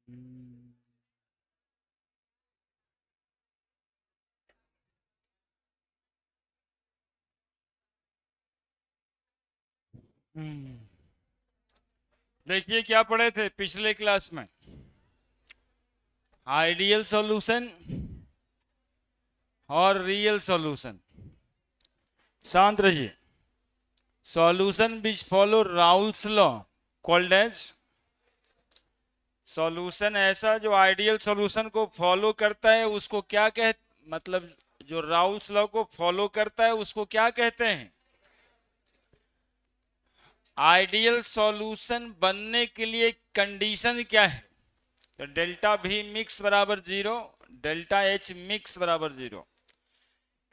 हम्म, देखिए क्या पढ़े थे पिछले क्लास में। आइडियल सॉल्यूशन और रियल सॉल्यूशन। शांत रहिए। Solution which follow Raoult's law called as. Solution ऐसा जो आइडियल सॉल्यूशन को फॉलो करता है उसको क्या कह, मतलब जो राउल्स लॉ को फॉलो करता है उसको क्या कहते हैं। आइडियल सॉल्यूशन बनने के लिए कंडीशन क्या है। तो डेल्टा भी मिक्स बराबर जीरो, डेल्टा एच मिक्स बराबर जीरो।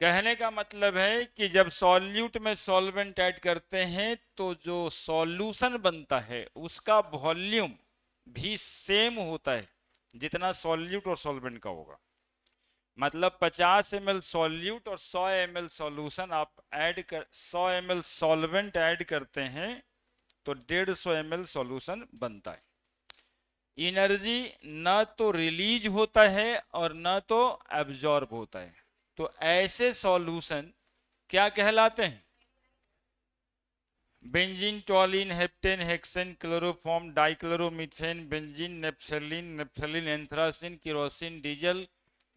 कहने का मतलब है कि जब सॉल्यूट में सॉल्वेंट ऐड करते हैं तो जो सॉल्यूशन बनता है उसका वॉल्यूम भी सेम होता है जितना सॉल्यूट और सॉल्वेंट का होगा। मतलब 50 ml सॉल्यूट और 100 ml सॉल्यूशन आप ऐड कर 100 ml सॉल्वेंट ऐड करते हैं तो 150 ml सॉल्यूशन बनता है। एनर्जी न तो रिलीज होता है और न तो एब्जॉर्ब होता है। तो ऐसे सॉल्यूशन क्या कहलाते हैं। Benzene, टॉलिन, heptane, hexane, chloroform, dichloromethane, benzene, naphthalene, naphthalene, anthracene, kerosene, diesel,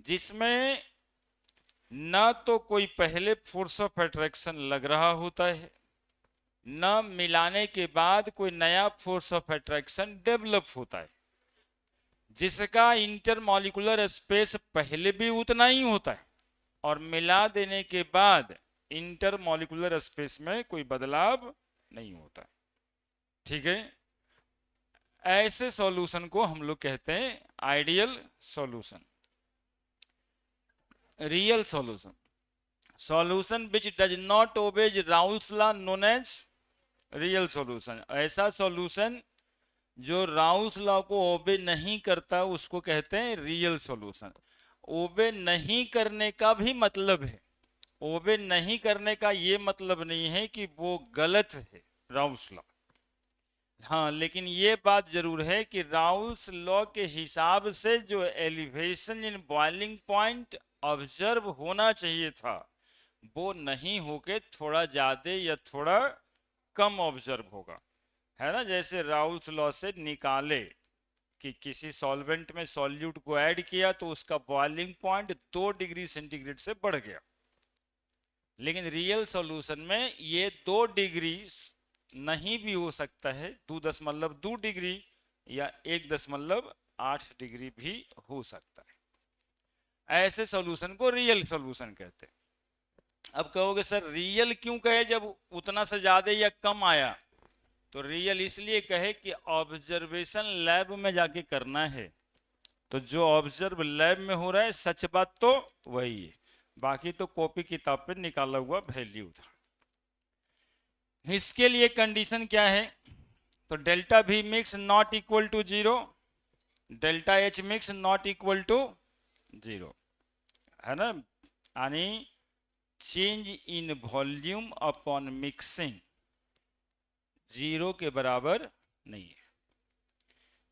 जिसमें न तो कोई पहले फोर्स ऑफ अट्रैक्शन लग रहा होता है न मिलाने के बाद कोई नया फोर्स ऑफ अट्रैक्शन डेवलप होता है, जिसका इंटरमॉलिक्यूलर स्पेस पहले भी उतना ही होता है और मिला देने के बाद इंटरमॉलिक्यूलर स्पेस में कोई बदलाव नहीं होता। ठीक है। ऐसे सॉल्यूशन को हम लोग कहते हैं ideal solution. Real solution, solution which does not obeys Raoult's law known as real solution. ऐसा सॉल्यूशन जो राउल्स लॉ को ओबे नहीं करता उसको कहते हैं रियल सॉल्यूशन। ओबे नहीं करने का भी मतलब है, ओबे नहीं करने का ये मतलब नहीं है कि वो गलत है राउल्स लॉ। हाँ, लेकिन ये बात जरूर है कि राउल्स लॉ के हिसाब से जो elevation in boiling point observe होना चाहिए था वो नहीं होके थोड़ा ज्यादा या थोड़ा कम ऑब्जर्व होगा। है ना, जैसे राउल्स लॉ से निकाले कि किसी सॉल्वेंट में सॉल्यूट को ऐड किया तो उसका बॉइलिंग पॉइंट 2 डिग्री सेंटीग्रेड से बढ़ गया, लेकिन रियल सॉल्यूशन में ये 2 डिग्री नहीं भी हो सकता है, 2.2 डिग्री या 1.8 डिग्री भी हो सकता है। ऐसे सॉल्यूशन को रियल सॉल्यूशन कहते हैं। अब कहोगे सर रियल क्यों कहे जब उतना से ज्यादा या कम आया। तो रियल इसलिए कहे कि ऑब्जर्वेशन लैब में जाके करना है, तो जो ऑब्जर्व लैब में हो रहा है सच बात तो वही है, बाकी तो कॉपी किताब पे निकाला हुआ वैल्यू था। इसके लिए कंडीशन क्या है। तो डेल्टा भी mix not equal to zero, delta H mix not equal to zero, है ना। यानी change in volume upon mixing zero के बराबर नहीं है।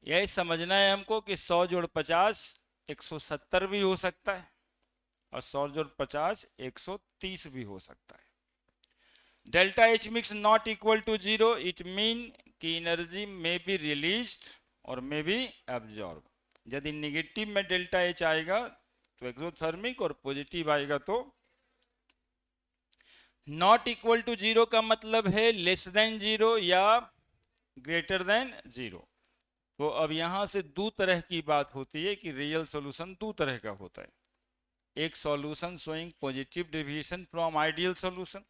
यही समझना है हमको कि 100 जोड़ 50 170 भी हो सकता है और 100 जोड़ 50 130 भी हो सकता है। Delta H mix not equal to zero, it mean कि एनर्जी में बी रिलीज्ड और में बी एब्जॉर्ब। यदि निगेटिव में डेल्टा एच आएगा तो एक्सोथर्मिक और पॉजिटिव आएगा तो नॉट इक्वल टू जीरो का मतलब है लेस देन जीरो या ग्रेटर देन जीरो। तो अब यहां से दो तरह की बात होती है कि रियल सॉल्यूशन दो तरह का होता है। एक solution showing positive deviation from ideal solution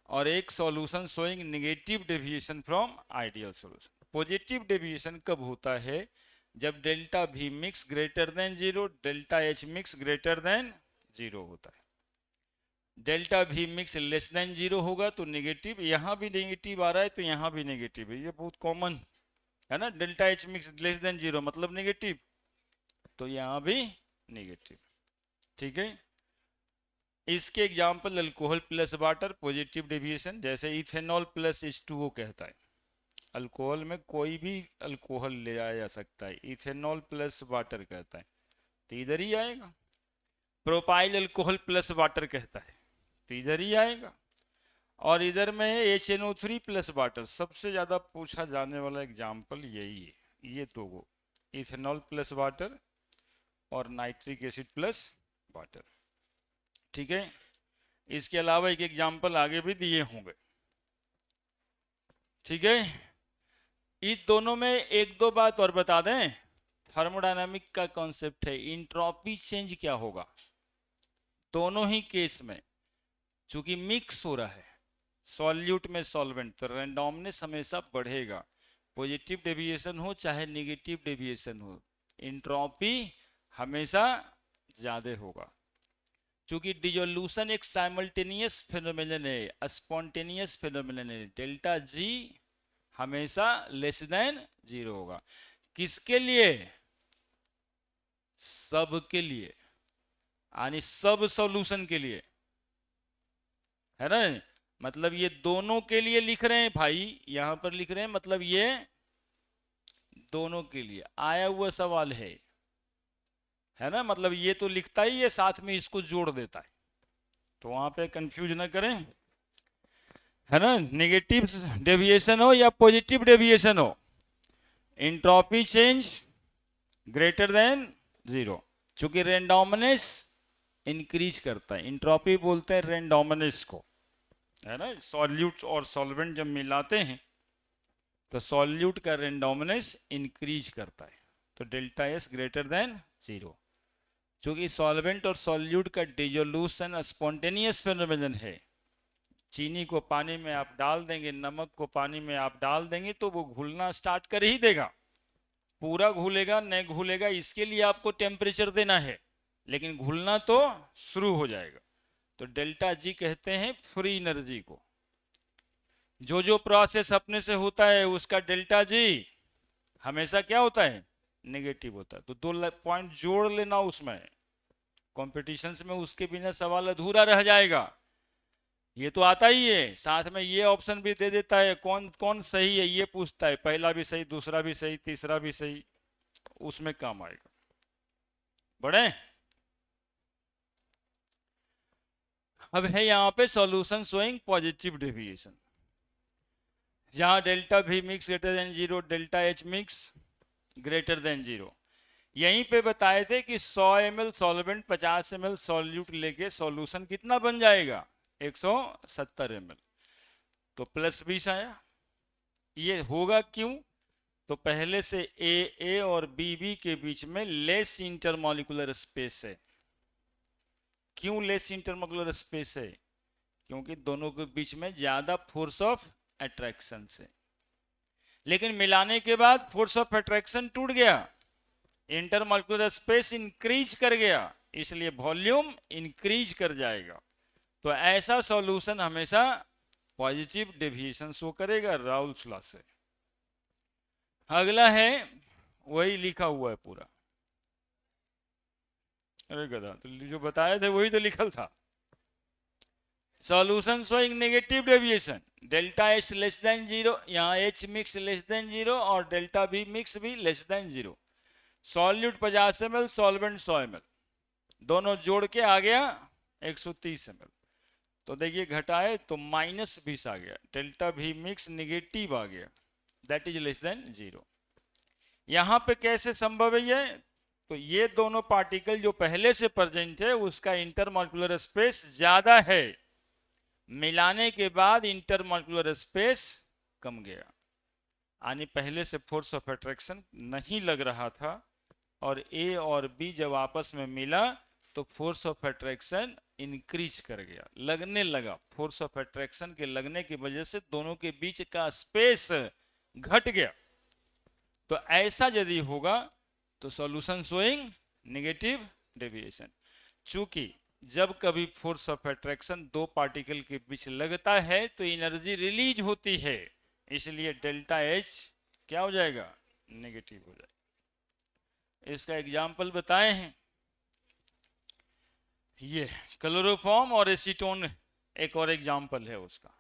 और एक solution showing negative deviation from ideal solution. Positive deviation कब होता है, जब डेल्टा भी mix greater than zero, delta H mix greater than zero होता है। डेल्टा भी मिक्स लेस देन जीरो होगा तो नेगेटिव, यहां भी नेगेटिव आ रहा है तो यहां भी नेगेटिव है, ये बहुत कॉमन है ना। Delta H mix less than zero मतलब नेगेटिव, तो यहां भी नेगेटिव। ठीक है। इसके example alcohol plus water positive deviation, जैसे इथेनॉल प्लस H2O कहता है। अल्कोहल में कोई भी अल्कोहल ले आया जा सकता है, इथेनॉल प्लस वाटर कहता है तो इधर ही आएगा। प्रोपाइल अल्कोहल प्लस वाटर कहता है तो इधर ही आएगा। और इधर में है HNO3 प्लस वाटर, सबसे ज़्यादा पूछा जाने वाला एग्जाम्पल यही है, ये दो, इथेनॉल प्लस वाटर और नाइट्रिक एसिड प्लस वाटर। ठीक है, इसके अलावा एक एग्जाम्पल आगे भी दिए होंगे। ठीक है, इस दोनों में एक दो बात और बता दें, थर्मोडायनामिक का कॉन्सेप्ट है, इंट्रोपी चेंज क्या होगा दोनों ही केस में, चूंकि मिक्स हो रहा है सॉल्यूट में सॉल्वेंट, तो रैंडमनेस हमेशा बढ़ेगा, पॉजिटिव डेविएशन हो चाहे नेगेटिव डेविएशन हो, इंट्रोपी हमेशा ज्यादा होगा। चूंकि डिसोल्यूशन एक साइमल्टेनियस फिनोमेनन है, स्पॉन्टेनियस फिनोमेनन है, डेल्टा जी हमेशा लेस देन 0 होगा। किसके लिए? सब के लिए, यानी सब सॉल्यूशन के लिए, है ना। मतलब ये दोनों के लिए लिख रहे हैं भाई, यहां पर लिख रहे हैं, मतलब ये दोनों के लिए आया हुआ सवाल है ना। मतलब ये तो लिखता ही है, साथ में इसको जोड़ देता है, तो वहां पे कंफ्यूज ना करें, है ना। नेगेटिव डेविएशन हो या पॉजिटिव डेविएशन हो, एंट्रोपी चेंज ग्रेटर देन 0, चूंकि रैंडमनेस इंक्रीज करता है, एंट्रोपी बोलते हैं रैंडमनेस को, है ना। सॉल्यूट और सॉल्वेंट जब मिलाते हैं तो सॉल्यूट का रैंडमनेस इंक्रीज करता है, तो डेल्टा एस ग्रेटर देन 0। चूंकि सॉल्वेंट और सॉल्यूट का डिसोल्यूशन स्पॉन्टेनियस फिनोमेनन है, चीनी को पानी में आप डाल देंगे, नमक को पानी में आप डाल देंगे तो वो घुलना स्टार्ट कर ही देगा, पूरा घुलेगा नहीं घुलेगा इसके लिए आपको टेम्परेचर देना है, लेकिन घुलना तो शुरू हो जाएगा। तो डेल्टा जी कहते हैं फ्री एनर्जी को, जो प्रोसेस अपने से होता है उसका डेल्टा जी हमेशा क्या होता है? नेगेटिव होता है। तो 2 पॉइंट जोड़ लेना उसमें, कॉम्पिटिशन्स में उसके बिना सवाल अधूरा रह जाएगा। ये तो आता ही है, साथ में ये ऑप्शन भी दे देता है, कौन कौन सही है ये पूछता है, पहला भी सही, दूसरा भी सही, तीसरा भी सही, उसमें काम आएगा। बढ़े, अब है यहाँ पे सॉल्यूशन शोइंग पॉजिटिव डेविएशन, जहां डेल्टा भी mix greater than 0, delta H mix greater than 0। यहीं पे बताए थे कि 100 ml सॉल्वेंट 50 ml सॉल्यूट लेके सॉल्यूशन कितना बन जाएगा? 170 ml, तो +20 आया। ये होगा क्यों? तो पहले से ए और बी के बीच में लेस इंटरमॉलिक्यूलर स्पेस है। क्यों लेस इंटरमॉलिक्यूलर स्पेस है? क्योंकि दोनों के बीच में ज्यादा फोर्स ऑफ अट्रैक्शन है, लेकिन मिलाने के बाद फोर्स ऑफ अट्रैक्शन टूट गया, इंटरमॉलिक्यूलर स्पेस इंक्रीज कर गया, इसलिए वॉल्यूम इंक्रीज कर जाएगा। तो ऐसा सॉल्यूशन हमेशा पॉजिटिव डेविएशन शो करेगा राउल्स लॉ से। अगला है, वही लिखा हुआ है पूरा, अरे गधा, तो जो बताए थे वही तो लिखल था। Solution showing negative deviation, delta H less than 0, यहाँ एच मिक्स लेस देन 0 और डेल्टा बी मिक्स भी less than 0। Solute 50 ml, solvent 100 ml, दोनों जोड़ के आ गया 130 ml। तो देखिए घटाए तो -20 आ गया, डेल्टा भी मिक्स निगेटिव आ गया, दैट इज लेस देन 0। यहां पे कैसे संभव है ये? तो ये दोनों पार्टिकल जो पहले से प्रेजेंट है उसका इंटरमॉलिक्यूलर स्पेस ज्यादा है, मिलाने के बाद इंटरमॉलिक्यूलर स्पेस कम गया, यानी पहले से फोर्स ऑफ अट्रैक्शन नहीं लग रहा था, और ए और बी जब आपस में मिला तो फोर्स ऑफ अट्रैक्शन इंक्रीज कर गया, लगने लगा। फोर्स ऑफ अट्रैक्शन के लगने की वजह से दोनों के बीच का स्पेस घट गया। तो ऐसा यदि होगा तो सॉल्यूशन शोइंग नेगेटिव डेविएशन। चूंकि जब कभी फोर्स ऑफ अट्रैक्शन दो पार्टिकल के बीच लगता है तो एनर्जी रिलीज होती है, इसलिए डेल्टा एच क्या हो जाएगा? नेगेटिव हो जाएगा। इसका एग्जाम्पल बताए हैं, ये क्लोरोफॉर्म और एसीटोन एक और एग्जाम्पल है उसका।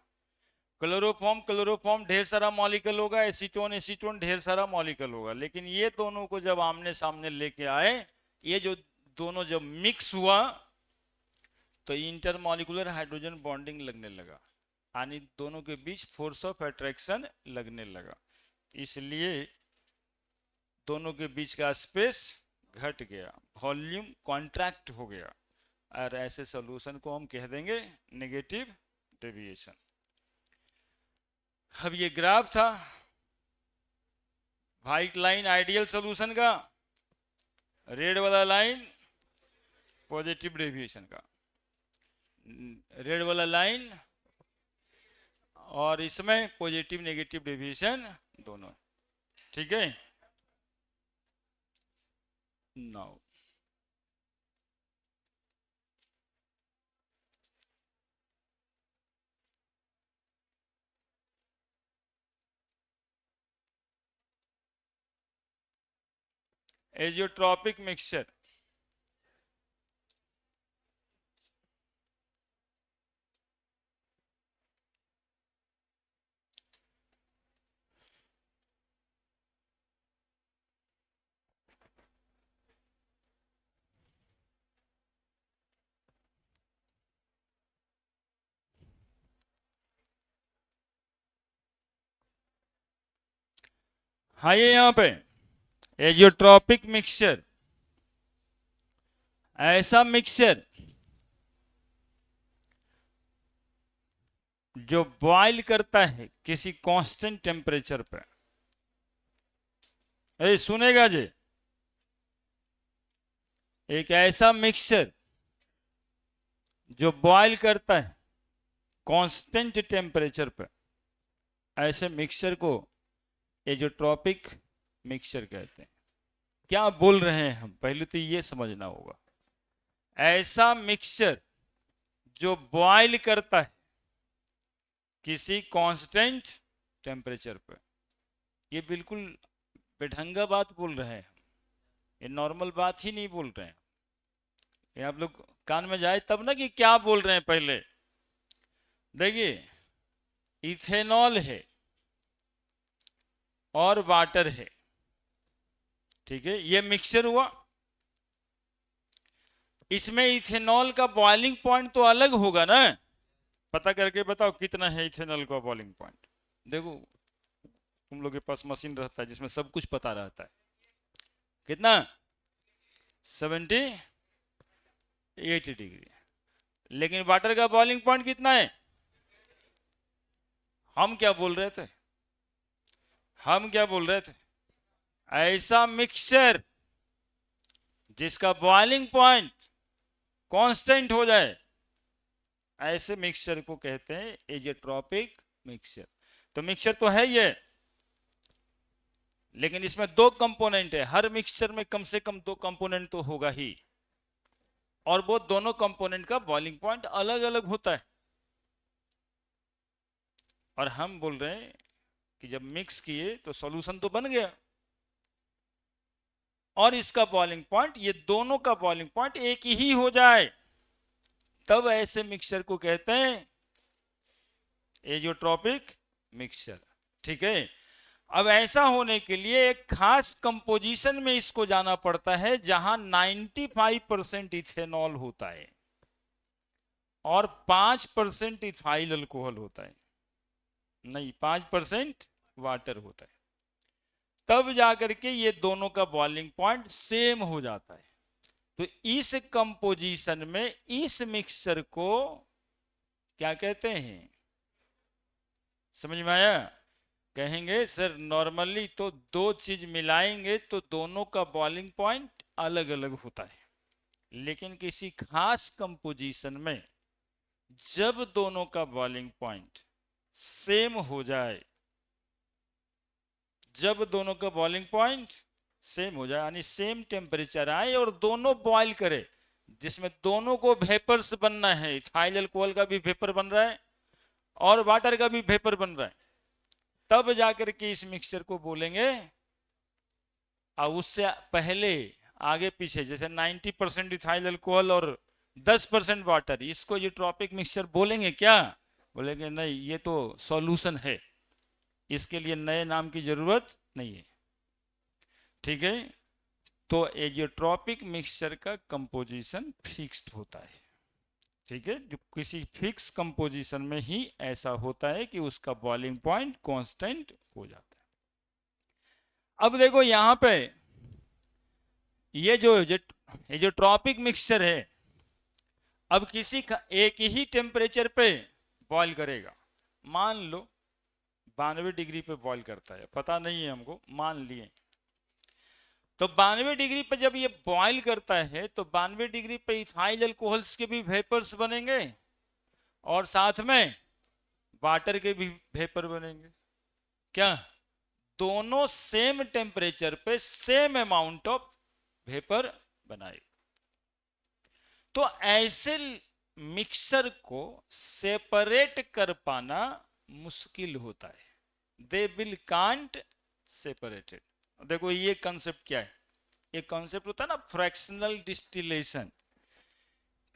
क्लोरोफॉर्म क्लोरोफॉर्म ढेर सारा मॉलिक्यूल होगा, एसीटोन एसीटोन ढेर सारा मॉलिक्यूल होगा, लेकिन ये दोनों को जब आमने सामने लेके आए, ये जो दोनों जब मिक्स हुआ तो इंटरमॉलिक्यूलर हाइड्रोजन बॉन्डिंग लगने लगा, यानी दोनों के बीच फोर्स ऑफ अट्रैक्शन लगने लगा, इसलिए दोनों के बीच का स्पेस घट गया, वॉल्यूम कॉन्ट्रैक्ट हो गया, और ऐसे सॉल्यूशन को हम कह देंगे नेगेटिव डेविएशन। अब ये ग्राफ था व्हाइट लाइन आइडियल सॉल्यूशन का, रेड वाला लाइन पॉजिटिव डेविएशन का, रेड वाला लाइन और इसमें पॉजिटिव नेगेटिव डेविएशन दोनों, ठीक है। नाउ एजियोट्रॉपिक मिक्सचर, हाँ ये यहां पे एजियोट्रॉपिक मिक्सचर, ऐसा मिक्सचर जो बॉइल करता है किसी कांस्टेंट टेम्परेचर पे, सुनेगा जी, एक ऐसा मिक्सचर जो बॉइल करता है कांस्टेंट टेम्परेचर पे, ऐसे मिक्सचर को एजियोट्रॉपिक मिक्सचर कहते हैं। क्या बोल रहे हैं हम, पहले तो ये समझना होगा, ऐसा मिक्सचर जो बॉइल करता है किसी कांस्टेंट टेम्परेचर पर, ये बिल्कुल बेढंगा बात बोल रहे हैं, ये नॉर्मल बात ही नहीं बोल रहे हैं, ये आप लोग कान में जाए तब ना कि क्या बोल रहे हैं। पहले देखिए, इथेनॉल है और वाटर है, ठीक है, ये मिक्सचर हुआ, इसमें इथेनॉल का बॉइलिंग पॉइंट तो अलग होगा ना, पता करके बताओ कितना है इथेनॉल का बॉइलिंग पॉइंट। देखो तुम लोग के पास मशीन रहता है जिसमें सब कुछ पता रहता है, कितना 78 डिग्री, लेकिन वाटर का बॉइलिंग पॉइंट कितना है, हम क्या बोल रहे थे, हम क्या बोल रहे थे, ऐसा मिक्सचर जिसका बॉइलिंग पॉइंट कांस्टेंट हो जाए, ऐसे मिक्सचर को कहते हैं एजियोट्रॉपिक मिक्सचर। तो मिक्सचर तो है ये, लेकिन इसमें दो कंपोनेंट है, हर मिक्सचर में कम से कम दो कंपोनेंट तो होगा ही, और वो दोनों कंपोनेंट का बॉइलिंग पॉइंट अलग अलग होता है। और हम बोल रहे हैं कि जब मिक्स किए तो सॉल्यूशन तो बन गया, और इसका बॉइलिंग पॉइंट, ये दोनों का बॉइलिंग पॉइंट एक ही हो जाए, तब ऐसे मिक्सचर को कहते हैं एजियोट्रॉपिक मिक्सचर, ठीक है। अब ऐसा होने के लिए एक खास कंपोजिशन में इसको जाना पड़ता है जहां 95% इथेनॉल होता है और 5% इथाइल अल्कोहल होता है, नहीं 5% वाटर होता है, तब जाकर के ये दोनों का बॉइलिंग पॉइंट सेम हो जाता है। तो इस कंपोजिशन में इस मिक्सचर को क्या कहते हैं, समझ में आया? कहेंगे सर नॉर्मली तो दो चीज मिलाएंगे तो दोनों का बॉइलिंग पॉइंट अलग अलग होता है, लेकिन किसी खास कंपोजिशन में जब दोनों का बॉइलिंग पॉइंट सेम हो जाए, जब दोनों का बॉइलिंग पॉइंट सेम हो जाए, यानी सेम टेम्परेचर आए और दोनों बॉइल करे, जिसमें दोनों को वेपर्स बनना है, इथाइल अल्कोहल का भी वेपर बन रहा है और वाटर का भी वेपर बन रहा है, तब जाकर के इस मिक्सचर को बोलेंगे। और उससे पहले आगे पीछे जैसे 90% इथाइल अल्कोहल और 10% वाटर, इसको एजियोट्रॉपिक मिक्सचर बोलेंगे क्या? बोलेंगे नहीं ये तो सॉल्यूशन है, इसके लिए नए नाम की जरूरत नहीं है। ठीक है, तो एजियोट्रॉपिक मिक्सचर का कंपोजिशन फिक्स्ड होता है। ठीक है, जो किसी फिक्स कंपोजिशन में ही ऐसा होता है कि उसका बॉइलिंग पॉइंट कांस्टेंट हो जाता है। अब देखो यहां पे ये जो एजियोट्रॉपिक मिक्सचर है, अब किसी का एक ही टेम्परेचर पे बॉईल करेगा। मान लो 92 डिग्री पे बॉईल करता है, पता नहीं है हमको, मान लिए। तो 92 डिग्री पे जब ये बॉईल करता है तो 92 डिग्री पे इथाइल अल्कोहल्स के भी वेपर्स बनेंगे और साथ में वाटर के भी वेपर बनेंगे। क्या दोनों सेम टेम्परेचर पे सेम अमाउंट ऑफ वेपर बनाएगा। तो ऐसे मिक्सर को सेपरेट कर पाना मुश्किल होता है। They will can't separated. देखो ये कॉन्सेप्ट क्या है, एक कॉन्सेप्ट होता है ना फ्रैक्शनल डिस्टिलेशन।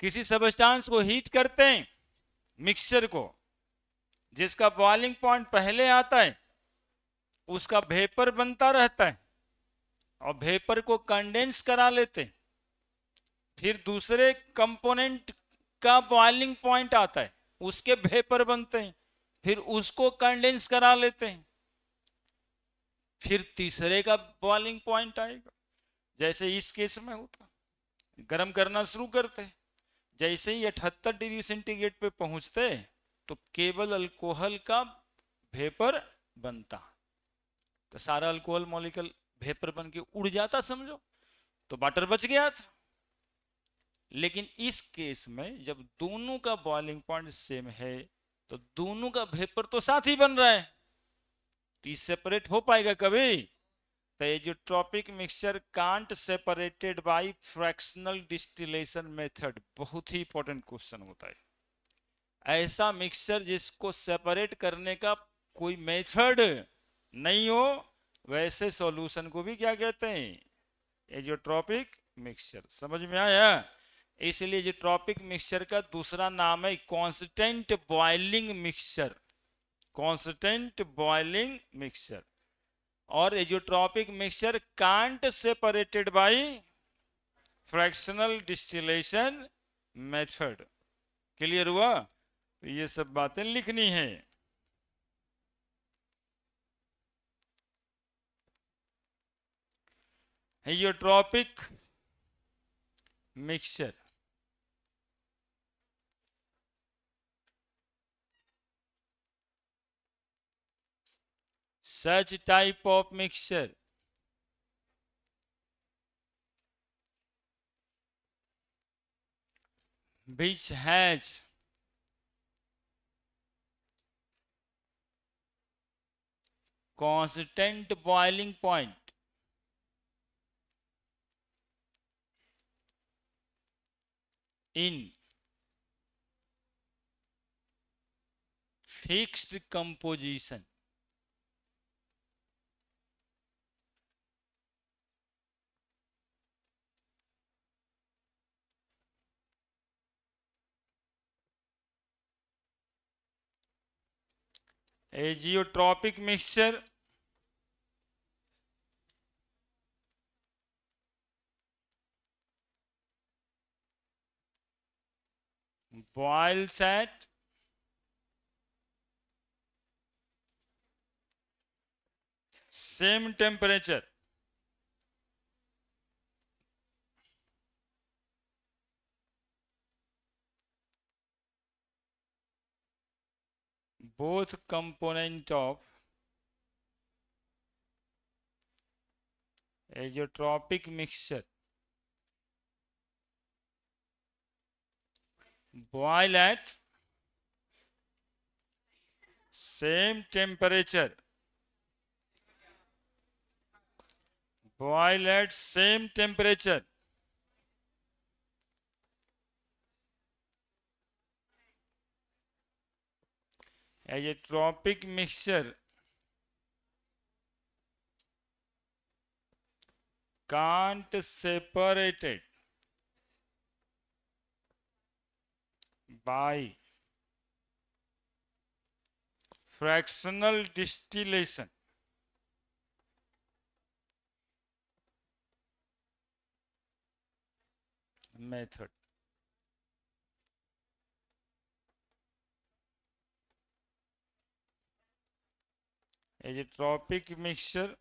किसी सब्सटेंस को हीट करते हैं, मिक्सचर को, जिसका बॉइलिंग पॉइंट पहले आता है उसका वेपर बनता रहता है और वेपर को कंडेंस करा लेते हैं। फिर दूसरे कंपोनेंट का बॉइलिंग पॉइंट आता है, उसके वेपर बनते हैं, फिर उसको कंडेंस करा लेते हैं, फिर तीसरे का बॉइलिंग पॉइंट आएगा। जैसे इस केस में होता, गर्म करना शुरू करते हैं, जैसे ही 78 डिग्री सेंटीग्रेड पे पहुंचते तो केवल अल्कोहल का वेपर बनता, तो सारा अल्कोहल मॉलिक्यूल वेपर बन के उड़ जाता समझो, तो वाटर बच गया था। लेकिन इस केस में जब दोनों का बॉइलिंग पॉइंट सेम है तो दोनों का वेपर तो साथ ही बन रहा है, तो सेपरेट हो पाएगा कभी? तो azeotropic mixture can't separated by fractional distillation method. बहुत ही इंपॉर्टेंट क्वेश्चन होता है। ऐसा मिक्सचर जिसको सेपरेट करने का कोई मेथड नहीं हो, वैसे सॉल्यूशन को भी क्या कहते हैं? Azeotropic mixture. समझ में आया? इसलिए एजियोट्रॉपिक मिक्सचर का दूसरा नाम है constant boiling mixture. Constant boiling mixture. और azeotropic mixture can't separated by fractional distillation method. Clear हुआ? तो ये सब बातें लिखनी है। Azeotropic mixture such type of mixture which has constant boiling point in fixed composition azeotropic mixture boils at same temperature both component of azeotropic mixture boil at same temperature, boil at same temperature azeotropic mixture can't separate it by fractional distillation method. Azeotropic mixture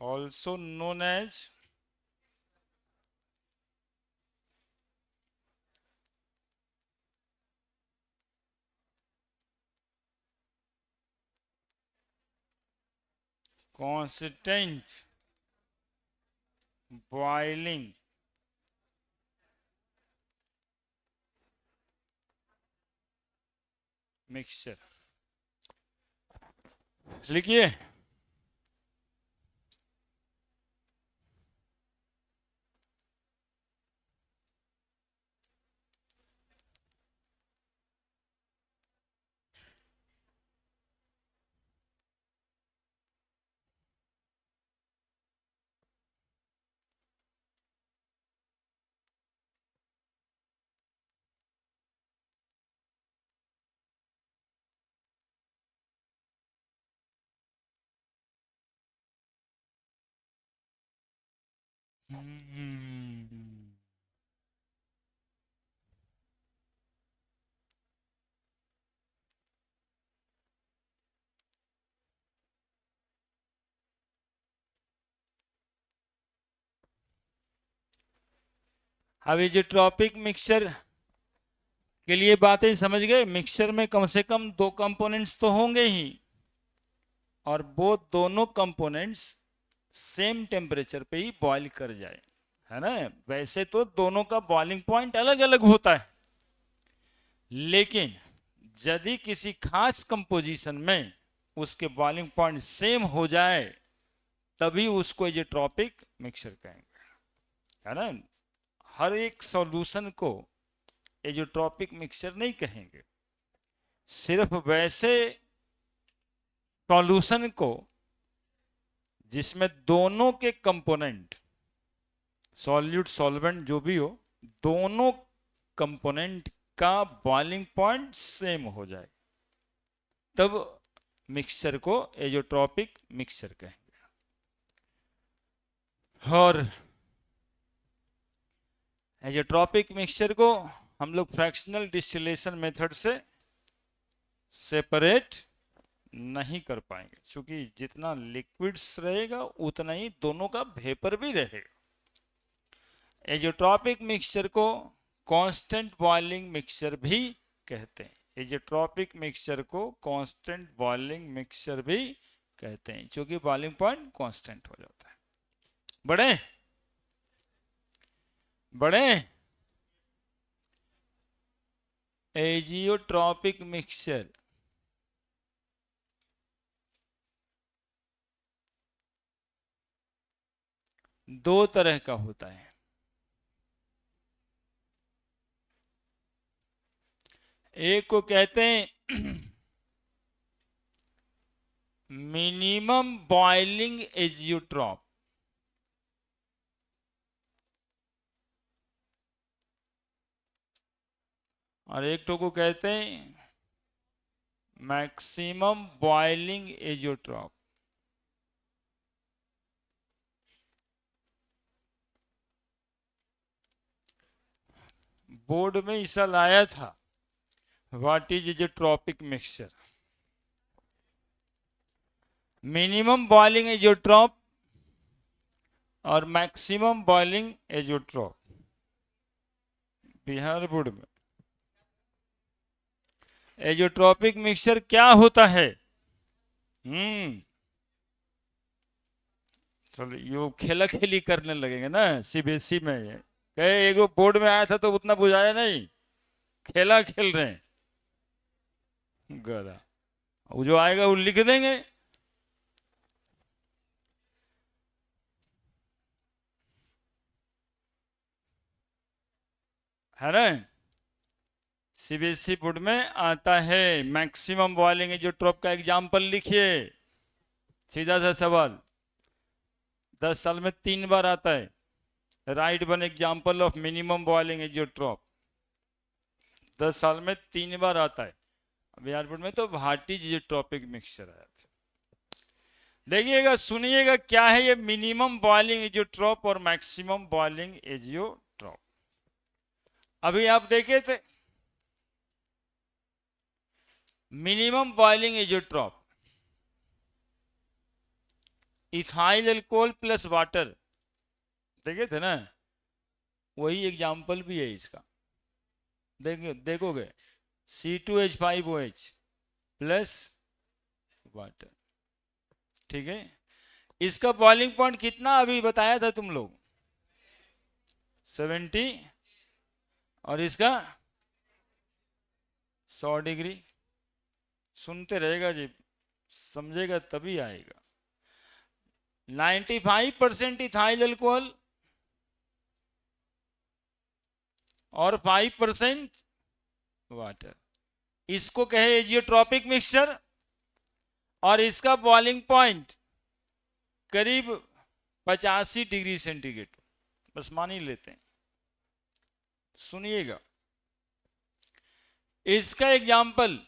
also known as constant boiling mixture. लिखिए, अब ये जो tropic mixture के लिए बातें समझ गए। Mixture में कम से कम दो कंपोनेंट्स तो होंगे ही, और वो दोनों कंपोनेंट्स सेम टेम्परेचर पे ही बॉईल कर जाए, है ना। वैसे तो दोनों का बॉइलिंग पॉइंट अलग अलग होता है, लेकिन यदि किसी खास कंपोजिशन में उसके बॉइलिंग पॉइंट सेम हो जाए तभी उसको एजेट्रोपिक मिक्सचर कहेंगे, है ना। हर एक सॉल्यूशन को एजेट्रोपिक मिक्सचर नहीं कहेंगे, सिर्फ वैसे सॉल्यूशन को जिसमें दोनों के कंपोनेंट, सॉल्यूट सॉल्वेंट जो भी हो, दोनों कंपोनेंट का बॉइलिंग पॉइंट सेम हो जाए, तब मिक्सचर को एजेट्रोपिक मिक्सचर कहेंगे। और एजेट्रोपिक मिक्सचर को हम लोग फ्रैक्शनल डिस्टिलेशन मेथड से सेपरेट नहीं कर पाएंगे, क्योंकि जितना लिक्विड्स रहेगा उतना ही दोनों का वेपर भी रहेगा। एजेट्रोपिक मिक्सचर को कांस्टेंट बॉइलिंग मिक्सचर भी कहते हैं। एजेट्रोपिक मिक्सचर को कांस्टेंट बॉइलिंग मिक्सचर भी कहते हैं, क्योंकि बॉइलिंग पॉइंट कांस्टेंट हो जाता है। बड़े बड़े एजियोट्रोपिक मिक्सचर दो तरह का होता है। एक को कहते हैं मिनिमम बॉइलिंग एजियोट्रॉप, और एक तो को कहते हैं मैक्सिमम बॉइलिंग एजियोट्रॉप। बोर्ड में ऐसा लाया था, what is azeotropic mixture. Minimum boiling azeotrope और maximum boiling azeotrope, Bihar board में। एजियोट्रोपिक मिक्सचर क्या होता है? चलो ये खेला खेली करने लगेंगे ना सीबीएसई में। ये कहे एगो बोर्ड में आया था तो उतना बुझाया नहीं, खेला खेल रहे हैं गधा। वो जो आएगा वो लिख देंगे। है ना, सीबीएसई बोर्ड में आता है मैक्सिमम बॉइलिंग एजियोट्रॉप का एग्जाम्पल लिखिए। सीधा सा सवाल 10 साल में 3 बार आता है। Right one example of minimum boiling azeotrope. 10 साल में 3 बार आता है। अब एयरपोर्ट में तो भाटी जियोट्रॉपिक मिक्सचर आया था। देखिएगा, सुनिएगा क्या है ये मिनिमम बॉइलिंग एजियोट्रॉप और मैक्सिमम बॉइलिंग एजियोट्रॉप। अभी आप देखे थे minimum boiling azeotrope ethyl alcohol plus water, देखे थे ना, वही एग्जाम्पल भी है इसका। देखोगे C2H5OH प्लस वाटर, ठीक है। इसका बॉइलिंग पॉइंट कितना अभी बताया था तुम लोग, 70, और इसका 100 डिग्री। सुनते रहेगा जी, समझेगा तभी आएगा। 95% इथाइल अल्कोहल और 5% वाटर, इसको कहे एजियोट्रॉपिक मिक्सचर। और इसका बॉइलिंग पॉइंट करीब 85 डिग्री सेंटीग्रेड, बस मान ही लेते हैं। सुनिएगा इसका एग्जाम्पल,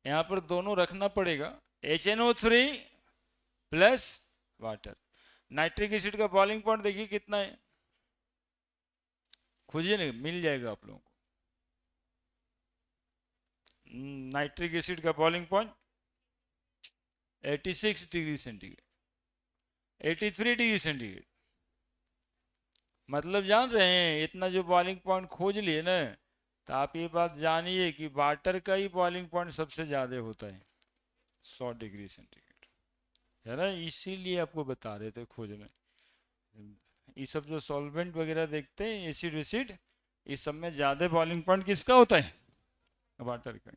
यहां पर दोनों रखना पड़ेगा, HNO3 plus water. Nitric acid का बॉइलिंग पॉइंट देखिए कितना है, खोजिए ना, मिल जाएगा आप लोगों को। नाइट्रिक एसिड का boiling point 86 degree centigrade, 83 degree centigrade. मतलब जान रहे हैं, इतना जो बॉइलिंग पॉइंट खोज लिए ना, तो आप ये बात जानिए कि वाटर का ही बॉइलिंग पॉइंट सबसे ज्यादा होता है, 100 डिग्री सेंटीग्रेड, है ना। इसीलिए आपको बता रहे थे खोजने। ये सब जो सॉल्वेंट वगैरह देखते हैं, एसिड वेसिड, इस सब में ज्यादा बॉइलिंग पॉइंट किसका होता है, वाटर का।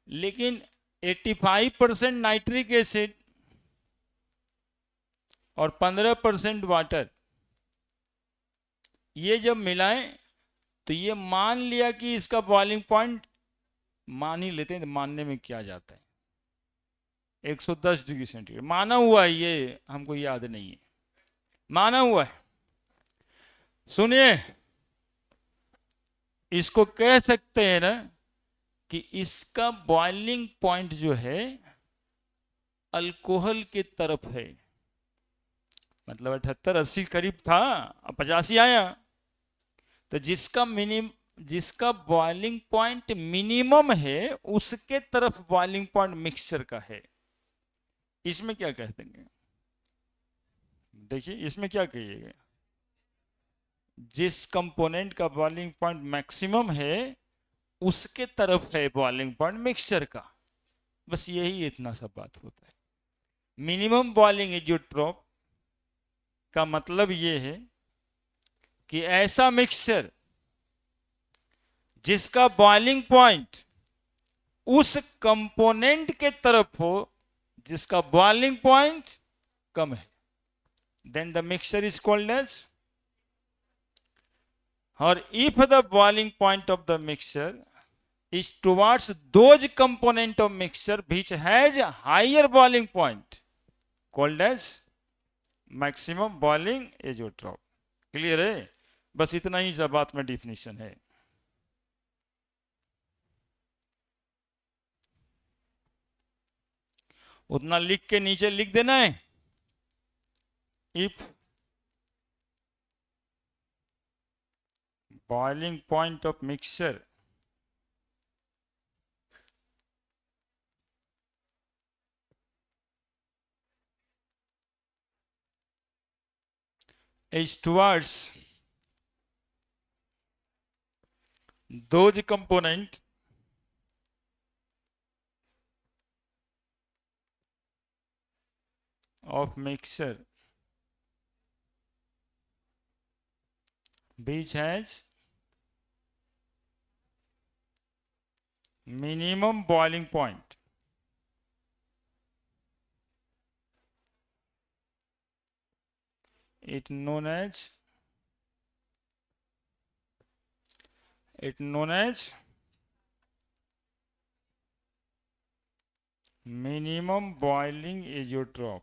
लेकिन 85% नाइट्रिक एसिड और 15% वाटर, ये जब मिलाएं तो ये मान लिया कि इसका बॉइलिंग पॉइंट, मान ही लेते हैं, तो मानने में क्या जाता है, 110 डिग्री सेंटीग्रेड माना हुआ है, ये हमको याद नहीं है, माना हुआ है। सुनिए, इसको कह सकते हैं ना कि इसका बॉइलिंग पॉइंट जो है अल्कोहल की तरफ है, मतलब 78-80 करीब था, अब 85 आया। तो जिसका बॉइलिंग पॉइंट मिनिमम है उसके तरफ बॉइलिंग पॉइंट मिक्सचर का है। इसमें क्या कह देंगे, देखिए इसमें क्या कहिएगा, जिस कंपोनेंट का बॉइलिंग पॉइंट मैक्सिमम है उसके तरफ है बॉइलिंग पॉइंट मिक्सचर का, बस यही इतना सा बात होता है। मिनिमम बॉइलिंग एजियोट्रॉप का मतलब ये है कि ऐसा मिक्सचर जिसका बॉइलिंग पॉइंट उस कंपोनेंट के तरफ हो जिसका बॉइलिंग पॉइंट कम है, then the mixture is called एज। और if the boiling point of the mixture is towards those component of mixture which has a higher boiling point called as maximum boiling azeotrope। Clear है, बस इतना ही सब बात में डिफिनेशन है। उतना लिख के नीचे लिख देना है, if boiling point of mixture is towards those component of mixture which has minimum boiling point, it known as minimum boiling azeotrope।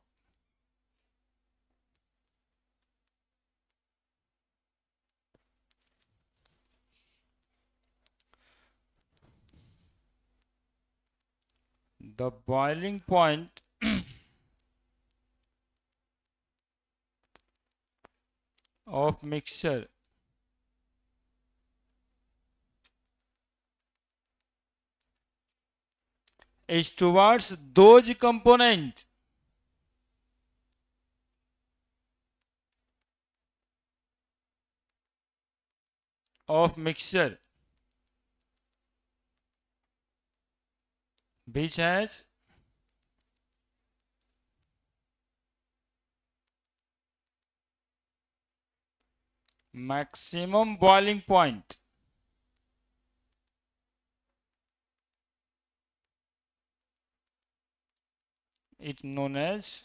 The boiling point of mixture is towards those components of mixture which has maximum boiling point. It known as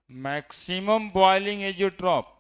maximum boiling azeotrope.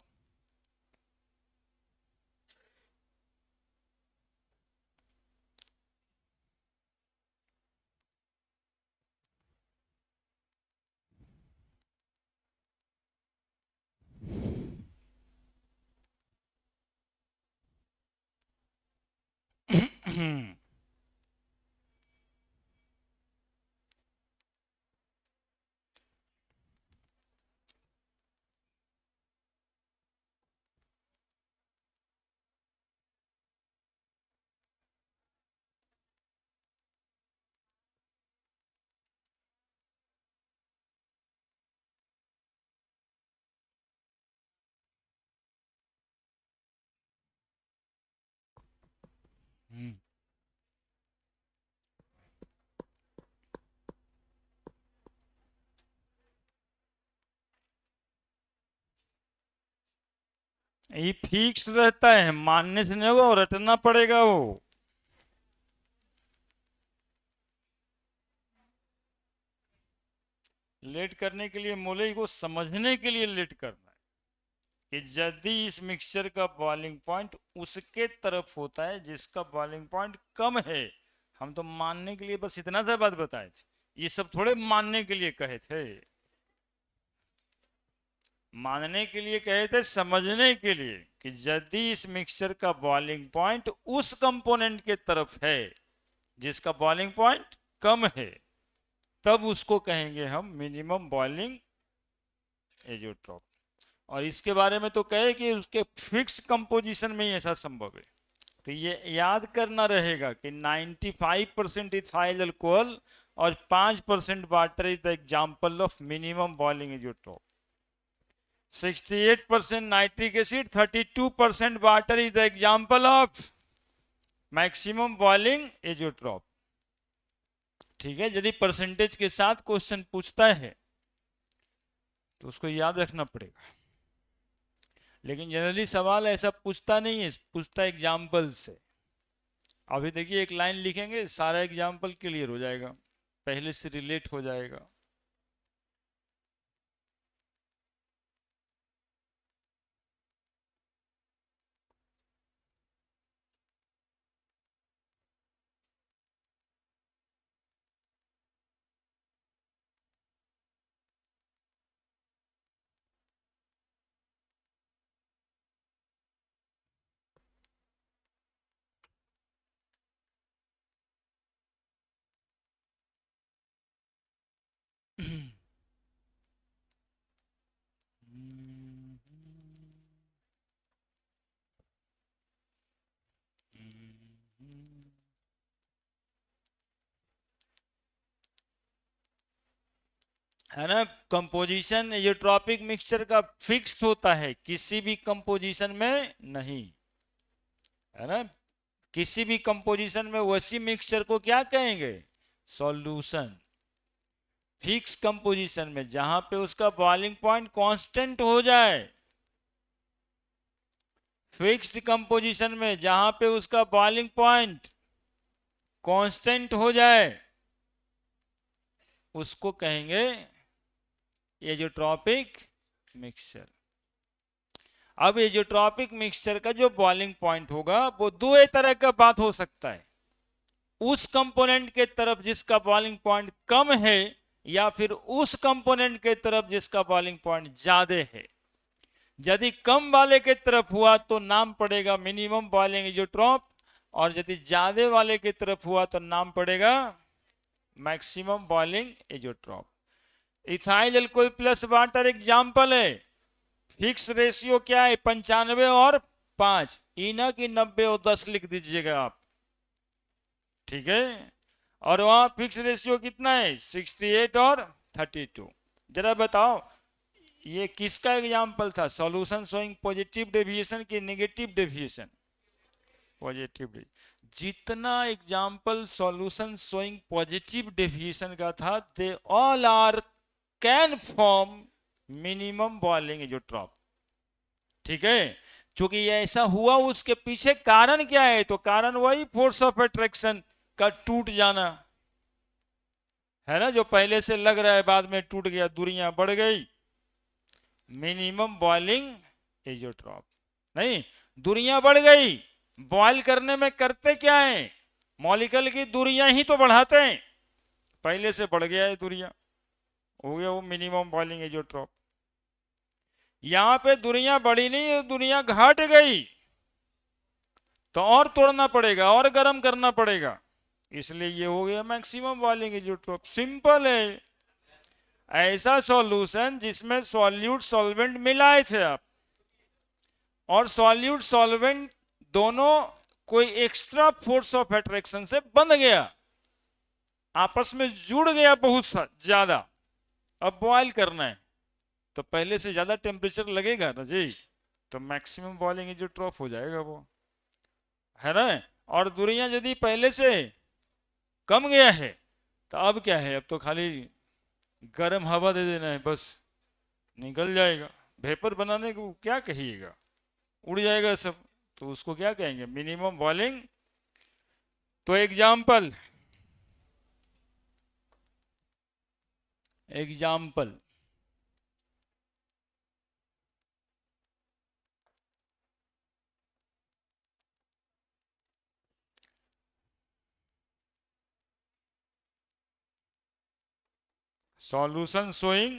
ये fix रहता है, मानने से नहीं होगा, रटना पड़ेगा वो। लेट करने के लिए मोले को समझने के लिए लेट करना है कि यदि इस मिक्सचर का बॉइलिंग पॉइंट उसके तरफ होता है जिसका बॉइलिंग पॉइंट कम है। हम तो मानने के लिए बस इतना सा बात बताए थे, ये सब थोड़े मानने के लिए कहे थे। मानने के लिए कहे थे, समझने के लिए कि यदि इस मिक्सचर का बॉइलिंग पॉइंट उस कंपोनेंट के तरफ है जिसका बॉइलिंग पॉइंट कम है, तब उसको कहेंगे हम मिनिमम बॉइलिंग एज़ोट्रोप। और इसके बारे में तो कहे कि उसके फिक्स कंपोजिशन में ही ऐसा संभव है। तो ये याद करना रहेगा कि 95% इथाइल अल्कोहल और 5% water is the example of minimum boiling azeotrope. 68% nitric acid, 32% water is the example of maximum boiling azeotrope. ठीक है, यदि परसेंटेज के साथ क्वेश्चन पूछता है तो उसको याद रखना पड़ेगा, लेकिन जनरली सवाल ऐसा पूछता नहीं है, पूछता एग्जाम्पल से। अभी देखिए एक लाइन लिखेंगे, सारा एग्जाम्पल क्लियर हो जाएगा, पहले से रिलेट हो जाएगा। है ना, कंपोजिशन एज़ोट्रोपिक मिक्सचर का फिक्स्ड होता है, किसी भी कंपोजिशन में नहीं, है ना। किसी भी कंपोजिशन में वैसी मिक्सचर को क्या कहेंगे, सॉल्यूशन। फिक्स कंपोजिशन में जहां पे उसका बॉइलिंग पॉइंट कांस्टेंट हो जाए, फिक्स्ड कंपोजिशन में जहां पे उसका बॉइलिंग पॉइंट कांस्टेंट हो जाए, उसको कहेंगे एज़ोट्रोपिक मिक्सचर। अब एज़ोट्रोपिक मिक्सचर का जो बॉइलिंग पॉइंट होगा वो दो तरह का बात हो सकता है, उस कंपोनेंट के तरफ जिसका बॉइलिंग पॉइंट कम है या फिर उस कंपोनेंट के तरफ जिसका बॉइलिंग पॉइंट ज्यादा है। यदि कम वाले के तरफ हुआ तो नाम पड़ेगा मिनिमम बॉइलिंग एज़ोट्रोप, और यदि ज्यादा वाले की तरफ हुआ तो नाम पड़ेगा maximum boiling azeotrope. Ethyl alcohol plus water example है। फिक्स रेशियो क्या है? 95 और 5, इना की 90 और 10 लिख दीजिएगा आप, ठीक है। और वहां फिक्स रेशियो कितना है? 68 और 32। जरा बताओ ये किसका एग्जाम्पल था? सॉल्यूशन शोइंग पॉजिटिव डेविएशन की नेगेटिव डेविएशन? पॉजिटिव। जितना example solution showing positive deviation का था, they all are can form minimum boiling azeotrope, ठीक है। क्योंकि ये ऐसा हुआ, उसके पीछे कारण क्या है? तो कारण वही फोर्स ऑफ अट्रैक्शन का टूट जाना है ना, जो पहले से लग रहा है बाद में टूट गया, दूरियां बढ़ गई। मिनिमम बॉइलिंग एजोट्रॉप नहीं, दूरियां बढ़ गई। बॉयल करने में करते क्या है? मॉलिक्यूल की दूरियां ही तो बढ़ाते हैं, पहले से बढ़ गया है दूरियां, हो गया वो मिनिमम बॉइलिंग एजोट्रॉप। यहां पे दूरियां बढ़ी नहीं, दूरियां घट गई, तो और तोड़ना पड़ेगा और गर्म करना पड़ेगा, इसलिए ये हो गया मैक्सिमम बॉइलिंग एजोट्रॉप। सिंपल है। ऐसा सॉल्यूशन जिसमें सॉल्यूट सॉल्वेंट मिलाए थे आप, और सॉल्यूट सॉल्वेंट दोनों कोई एक्स्ट्रा फोर्स ऑफ अट्रैक्शन से बंध गया, आपस में जुड़ गया बहुत ज्यादा, अब बॉयल करना है तो पहले से ज्यादा टेम्परेचर लगेगा ना जी, तो मैक्सिमम बॉइलिंग एजोट्रॉप हो जाएगा वो, है ना। और दूरियां यदि पहले से कम गया है तो अब क्या है? अब तो खाली गर्म हवा दे देना है, बस निकल जाएगा। वेपर बनाने को क्या कहिएगा, उड़ जाएगा सब, तो उसको क्या कहेंगे? Minimum boiling. तो example solution showing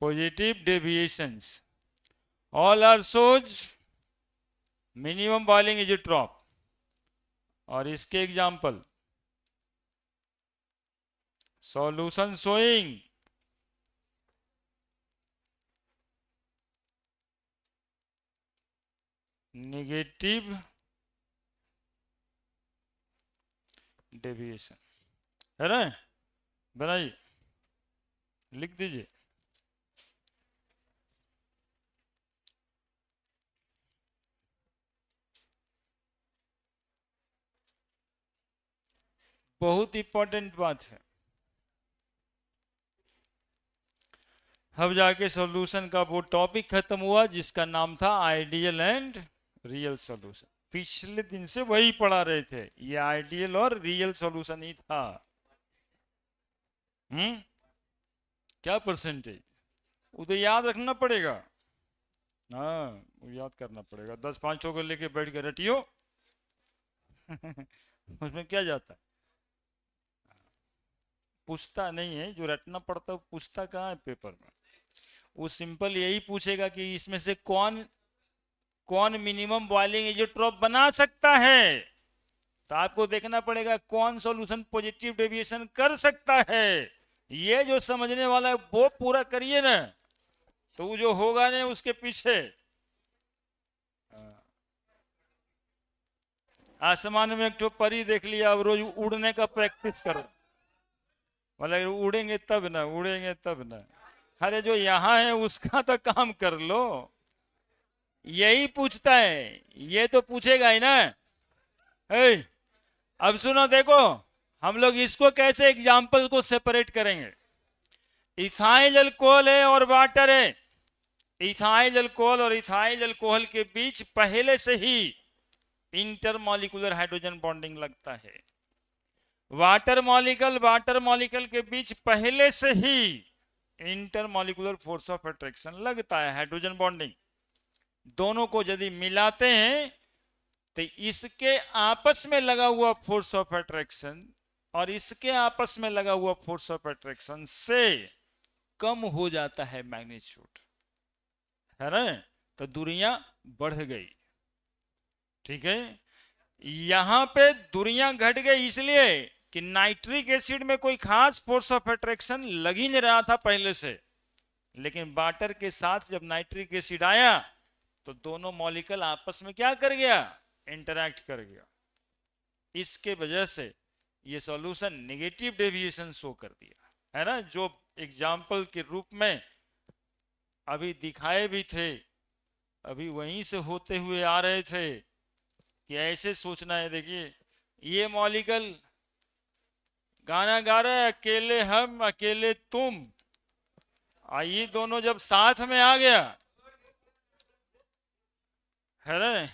positive deviations, all are shows minimum boiling isotope। और इसके example solution showing negative deviation, है ना। बनाइए, लिख दीजिए। बहुत इंपॉर्टेंट बात है। अब जाके सॉल्यूशन का वो टॉपिक खत्म हुआ जिसका नाम था आइडियल एंड रियल सॉल्यूशन। पिछले दिन से वही पढ़ा रहे थे, ये आइडियल और रियल सॉल्यूशन ही था। क्या परसेंटेज? उधर याद रखना पड़ेगा, हाँ याद करना पड़ेगा। 10-5 को लेके बैठ के रटियो उसमें क्या जाता है? पूछता नहीं है, जो रटना पड़ता है पूछता कहाँ है पेपर में। वो सिंपल यही पूछेगा कि इसमें से कौन कौन मिनिमम बॉइलिंग एजोट्रॉप बना सकता है, तो आपको देखना पड़ेगा कौन सॉल्यूशन पॉजिटिव डेविएशन कर सकता है। ये जो समझने वाला है वो पूरा करिए ना, तो वो जो होगा ना उसके पीछे आसमान में एक तो परी देख लिया, अब रोज उड़ने का प्रैक्टिस करो। मतलब उड़ेंगे तब ना, उड़ेंगे तब ना। अरे जो यहाँ है उसका तो काम कर लो, यही पूछता है, ये तो पूछेगा ही ना। अब सुनो, देखो हम लोग इसको कैसे एग्जाम्पल को सेपरेट करेंगे। इथाइल अल्कोहल है और वाटर है। इथाइल अल्कोहल और इथाइल अल्कोहल के बीच पहले से ही इंटरमॉलिक्यूलर हाइड्रोजन बॉन्डिंग लगता है। वाटर मॉलिक्यूल के बीच पहले से ही इंटरमॉलिक्यूलर फोर्स ऑफ अट्रैक्शन लगता है, हाइड्रोजन बॉन्डिंग। दोनों को यदि मिलाते हैं तो इसके आपस में लगा हुआ फोर्स ऑफ अट्रैक्शन और इसके आपस में लगा हुआ फोर्स ऑफ अट्रैक्शन से कम हो जाता है मैग्नीट्यूड, है ना, तो दूरियां बढ़ गई। ठीक है, यहां पे दूरियां घट गई इसलिए कि नाइट्रिक एसिड में कोई खास फोर्स ऑफ अट्रैक्शन लग ही नहीं रहा था पहले से, लेकिन वाटर के साथ जब नाइट्रिक एसिड आया तो दोनों मॉलिक्यूल आपस में क्या कर गया, इंटरैक्ट कर गया। इसके वजह से ये सॉल्यूशन नेगेटिव डेविएशन शो कर दिया, है ना, जो एग्जाम्पल के रूप में अभी दिखाए भी थे, अभी वहीं से होते हुए आ रहे थे कि ऐसे सोचना है। देखिए ये मॉलिक्यूल गाना गा रहा है, अकेले हम अकेले तुम, ये दोनों जब साथ में आ गया, है ना,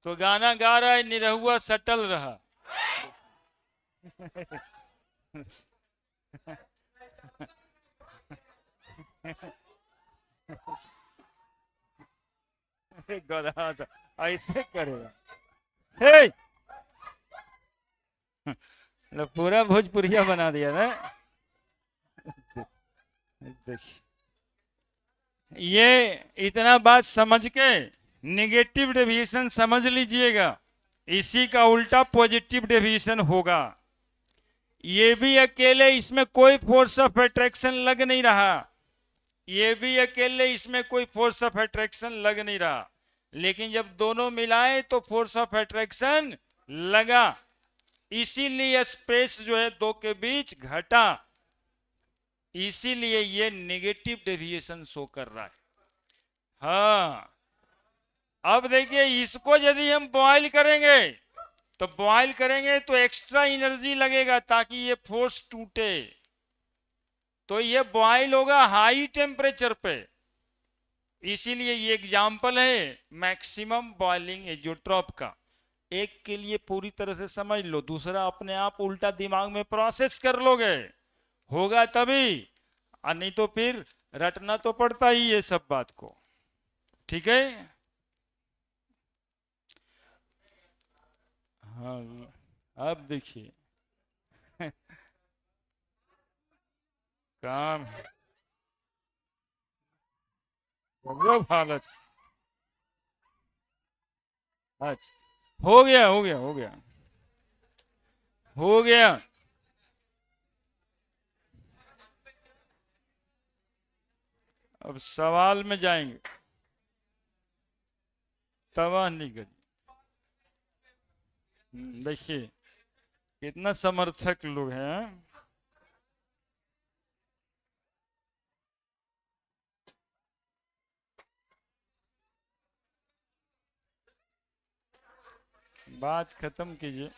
तो गाना गा रहा है निरहुआ सटल रहा। गधा सा ऐसे करेगा, हे पूरा भोजपुरिया बना दिया ना। देखिए ये इतना बात समझ के नेगेटिव डेविएशन समझ लीजिएगा, इसी का उल्टा पॉजिटिव डेविएशन होगा। ये भी अकेले, इसमें कोई फोर्स ऑफ अट्रैक्शन लग नहीं रहा, ये भी अकेले इसमें कोई फोर्स ऑफ अट्रैक्शन लग नहीं रहा, लेकिन जब दोनों मिलाए तो फोर्स ऑफ अट्रैक्शन लगा, इसीलिए स्पेस जो है दो के बीच घटा, इसीलिए ये नेगेटिव डेविएशन शो कर रहा है। हाँ, अब देखिए इसको यदि हम बॉयल करेंगे तो तो एक्स्ट्रा एनर्जी लगेगा ताकि ये फोर्स टूटे, तो ये बॉयल होगा हाई टेम्परेचर पे, इसीलिए ये एग्जाम्पल है मैक्सिमम बॉइलिंग एजियोट्रॉप का। एक के लिए पूरी तरह से समझ लो, दूसरा अपने आप उल्टा दिमाग में प्रोसेस कर लोगे, होगा तभी, और नहीं तो फिर रटना तो पड़ता ही है सब बात को। ठीक है, हाँ अब देखिए काम गजब हालत। अच्छा हो गया हो गया हो गया हो गया। अब सवाल में जाएंगे, तबाह नहीं करी। देखिए कितना समर्थक लोग हैं। बात खत्म कीजिए।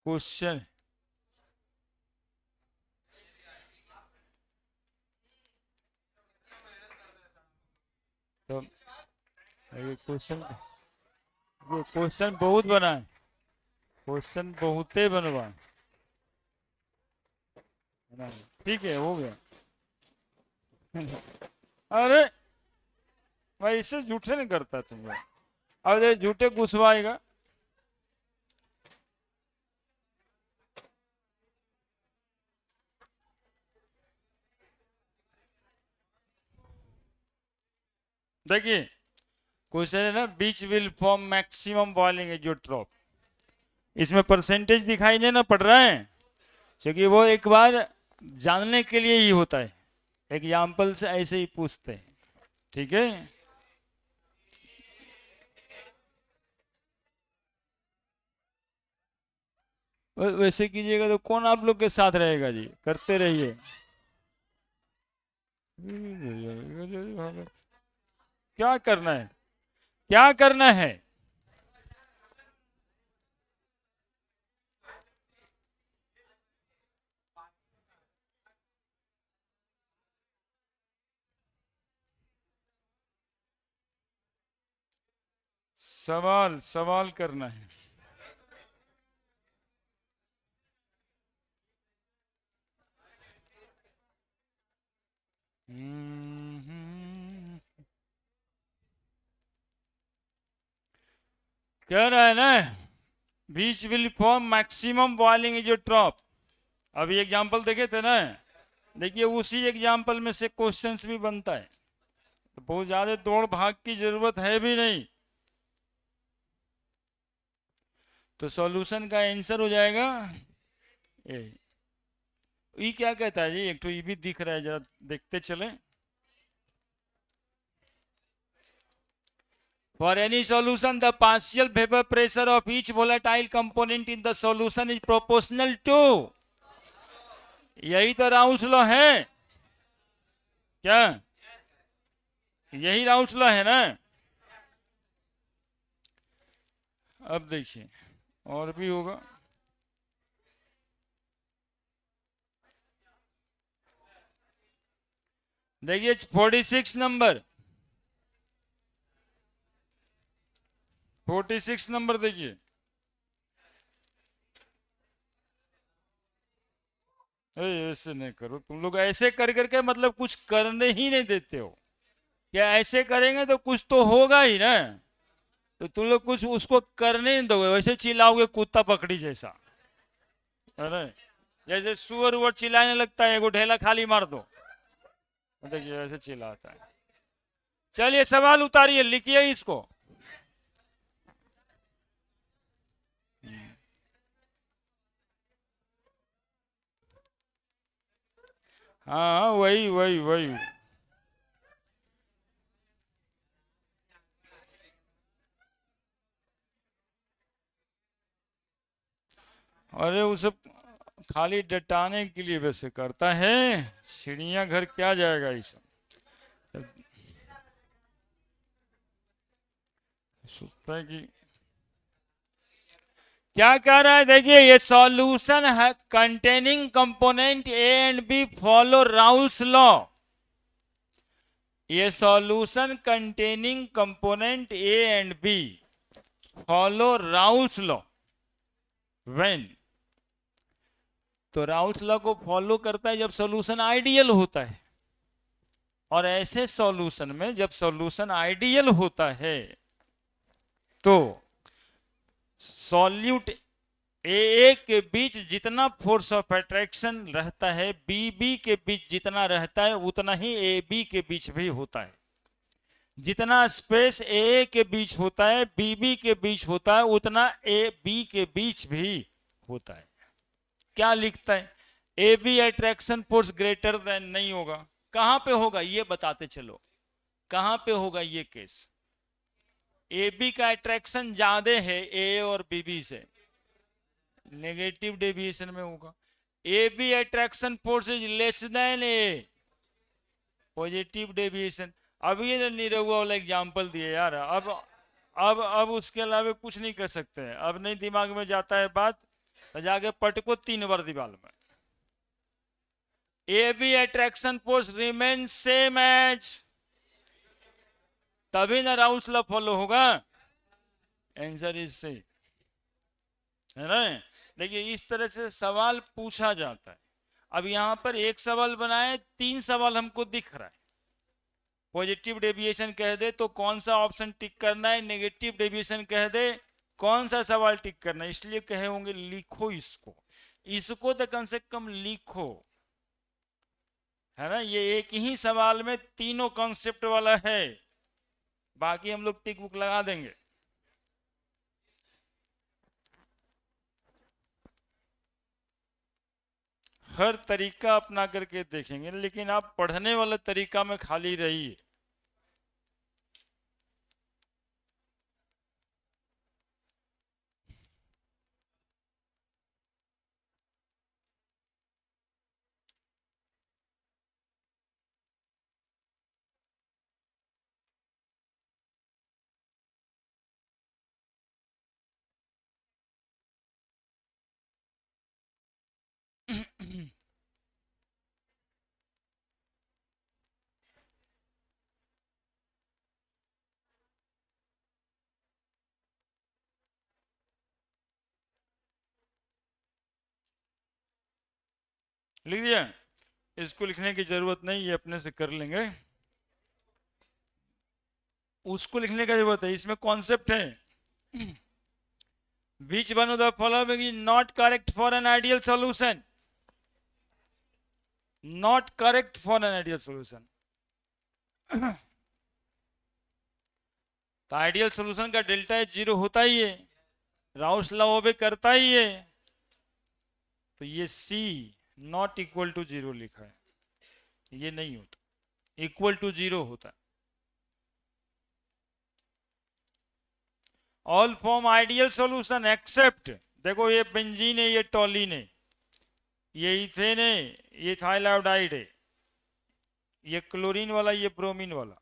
क्वेश्चन तो क्वेश्चन, वो क्वेश्चन बहुत बना है, क्वेश्चन बहुते बनवा, ठीक है हो गया। अरे मैं इससे झूठे नहीं करता तुम लोग, अब झूठे घुसवाएगा। देखिए क्वेश्चन है ना, which will form maximum boiling azeotrope, इसमें परसेंटेज दिखाई नहीं ना पड़ रहा है, क्योंकि वो एक बार जानने के लिए ही होता है, एग्जाम्पल से ऐसे ही पूछते हैं। ठीक है, वैसे कीजिएगा तो कौन आप लोग के साथ रहेगा जी, करते रहिए। क्या करना है, क्या करना है। सवाल सवाल करना है। हम्म, कह रहा है ना, which will form maximum boiling is drop. अभी एग्जांपल देखे थे ना, देखिए उसी एग्जांपल में से क्वेश्चंस भी बनता है, तो बहुत ज्यादा दौड़ भाग की जरूरत है भी नहीं। तो सॉल्यूशन का आंसर हो जाएगा ए। ई क्या कहता है जी, एक तो ई भी दिख रहा है, जरा देखते चले। For any solution the partial vapour pressure of each volatile component in the solution is proportional to, यही तो राउल्स लॉ है क्या, यही राउल्स लॉ है ना। अब देखिए और भी होगा। देखिए 46 नंबर, 46 नंबर देखिए। ऐसे नहीं करो तुम लोग, ऐसे कर करके मतलब कुछ करने ही नहीं देते हो। क्या ऐसे करेंगे तो कुछ तो होगा ही ना, तो तुम लोग कुछ उसको करने नहीं दोगे, वैसे चिल्लाओगे कुत्ता पकड़ी जैसा। अरे जैसे सुअर उवर चिल्लाने लगता है, एगो ढेला खाली मार दो, देखिए ऐसे चिल्लाता है। चलिए सवाल उतारिए, लिखिए इसको। हाँ वही वही वही। अरे उसे खाली डटाने के लिए वैसे करता है, चिड़िया घर क्या जाएगा ये सब। सोचता है कि क्या कह रहा है, देखिए ये सॉल्यूशन है containing component A and B follow Raoult's law. ये solution containing component A and B follow Raoult's law when, तो राउल्स लॉ को फॉलो करता है जब सॉल्यूशन आइडियल होता है। और ऐसे सॉल्यूशन में जब सॉल्यूशन आइडियल होता है तो सॉल्यूट ए ए के बीच जितना फोर्स ऑफ अट्रैक्शन रहता है, बी बी के बीच जितना रहता है उतना ही ए बी के बीच भी होता है। जितना स्पेस ए ए के बीच होता है, बी बी के बीच होता है, उतना ए बी के बीच भी होता है। क्या लिखता है, A B attraction force greater than नहीं होगा। कहां पे होगा ये बताते चलो, कहां पे होगा ये केस। ए बी का अट्रैक्शन ज्यादा है ए और बी बी से, नेगेटिव डेविएशन में होगा। A B attraction force is less than A, positive deviation. अब ये निरहुआ वाला एग्जांपल दिए यार, अब उसके अलावा कुछ नहीं कर सकते हैं, अब नहीं दिमाग में जाता है बात, तो जाके पटको 3 बार दीवार में। A B attraction force remain same as, तभी ना राउल्स लॉ फॉलो होगा। आंसर इज सी, है ना। देखिए इस तरह से सवाल पूछा जाता है। अब यहां पर एक सवाल बनाए, 3 सवाल हमको दिख रहा है। पॉजिटिव डेविएशन कह दे तो कौन सा ऑप्शन टिक करना है, नेगेटिव डेविएशन कह दे कौन सा सवाल टिक करना है, इसलिए कहे होंगे लिखो इसको, इसको तो कम से कम लिखो, है ना। ये एक ही सवाल में तीनों कॉन्सेप्ट वाला है, बाकी हम लोग टिक बुक लगा देंगे। हर तरीका अपना करके देखेंगे, लेकिन आप पढ़ने वाले तरीका में खाली रहिए। लिख दिया, इसको लिखने की जरूरत नहीं, ये अपने से कर लेंगे। उसको लिखने का जरूरत है, इसमें कॉन्सेप्ट है। Which one of the following is not correct for an ideal solution? Not correct for an ideal solution. तो आइडियल सोल्यूशन का डेल्टा एच जीरो होता ही है, राउस लॉ ओबे करता ही है, तो ये सी नॉट इक्वल टू जीरो लिखा है, ये नहीं होता, इक्वल टू जीरो होता है। All form ideal solution except, देखो ये बेंजीन है, ये टॉलिन है, ये इथेन है, ये थाइलाइडाइड है, ये क्लोरीन वाला, ये ब्रोमीन वाला,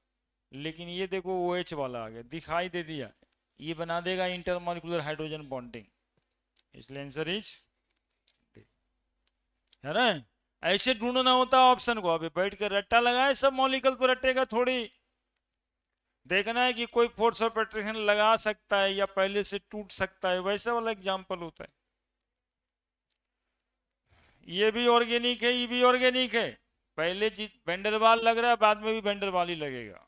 लेकिन ये देखो ओ OH वाला आ गया, दिखाई दे दिया, ये बना देगा इंटरमॉलिक्यूलर हाइड्रोजन बॉन्डिंग, इसलिए आंसर इज, है ना। ऐसे ढूंढना होता ऑप्शन को, अभी बैठ कर रट्टा लगाए सब मॉलिक्यूल पर, रट्टेगा थोड़ी, देखना है कि कोई फोर्स ऑफ अट्रैक्शन लगा सकता है या पहले से टूट सकता है, वैसा वाला एग्जांपल होता है। ये भी ऑर्गेनिक है, ये भी ऑर्गेनिक है, पहले वेंडरवाल लग रहा है, बाद में भी वेंडरवाल ही लगेगा,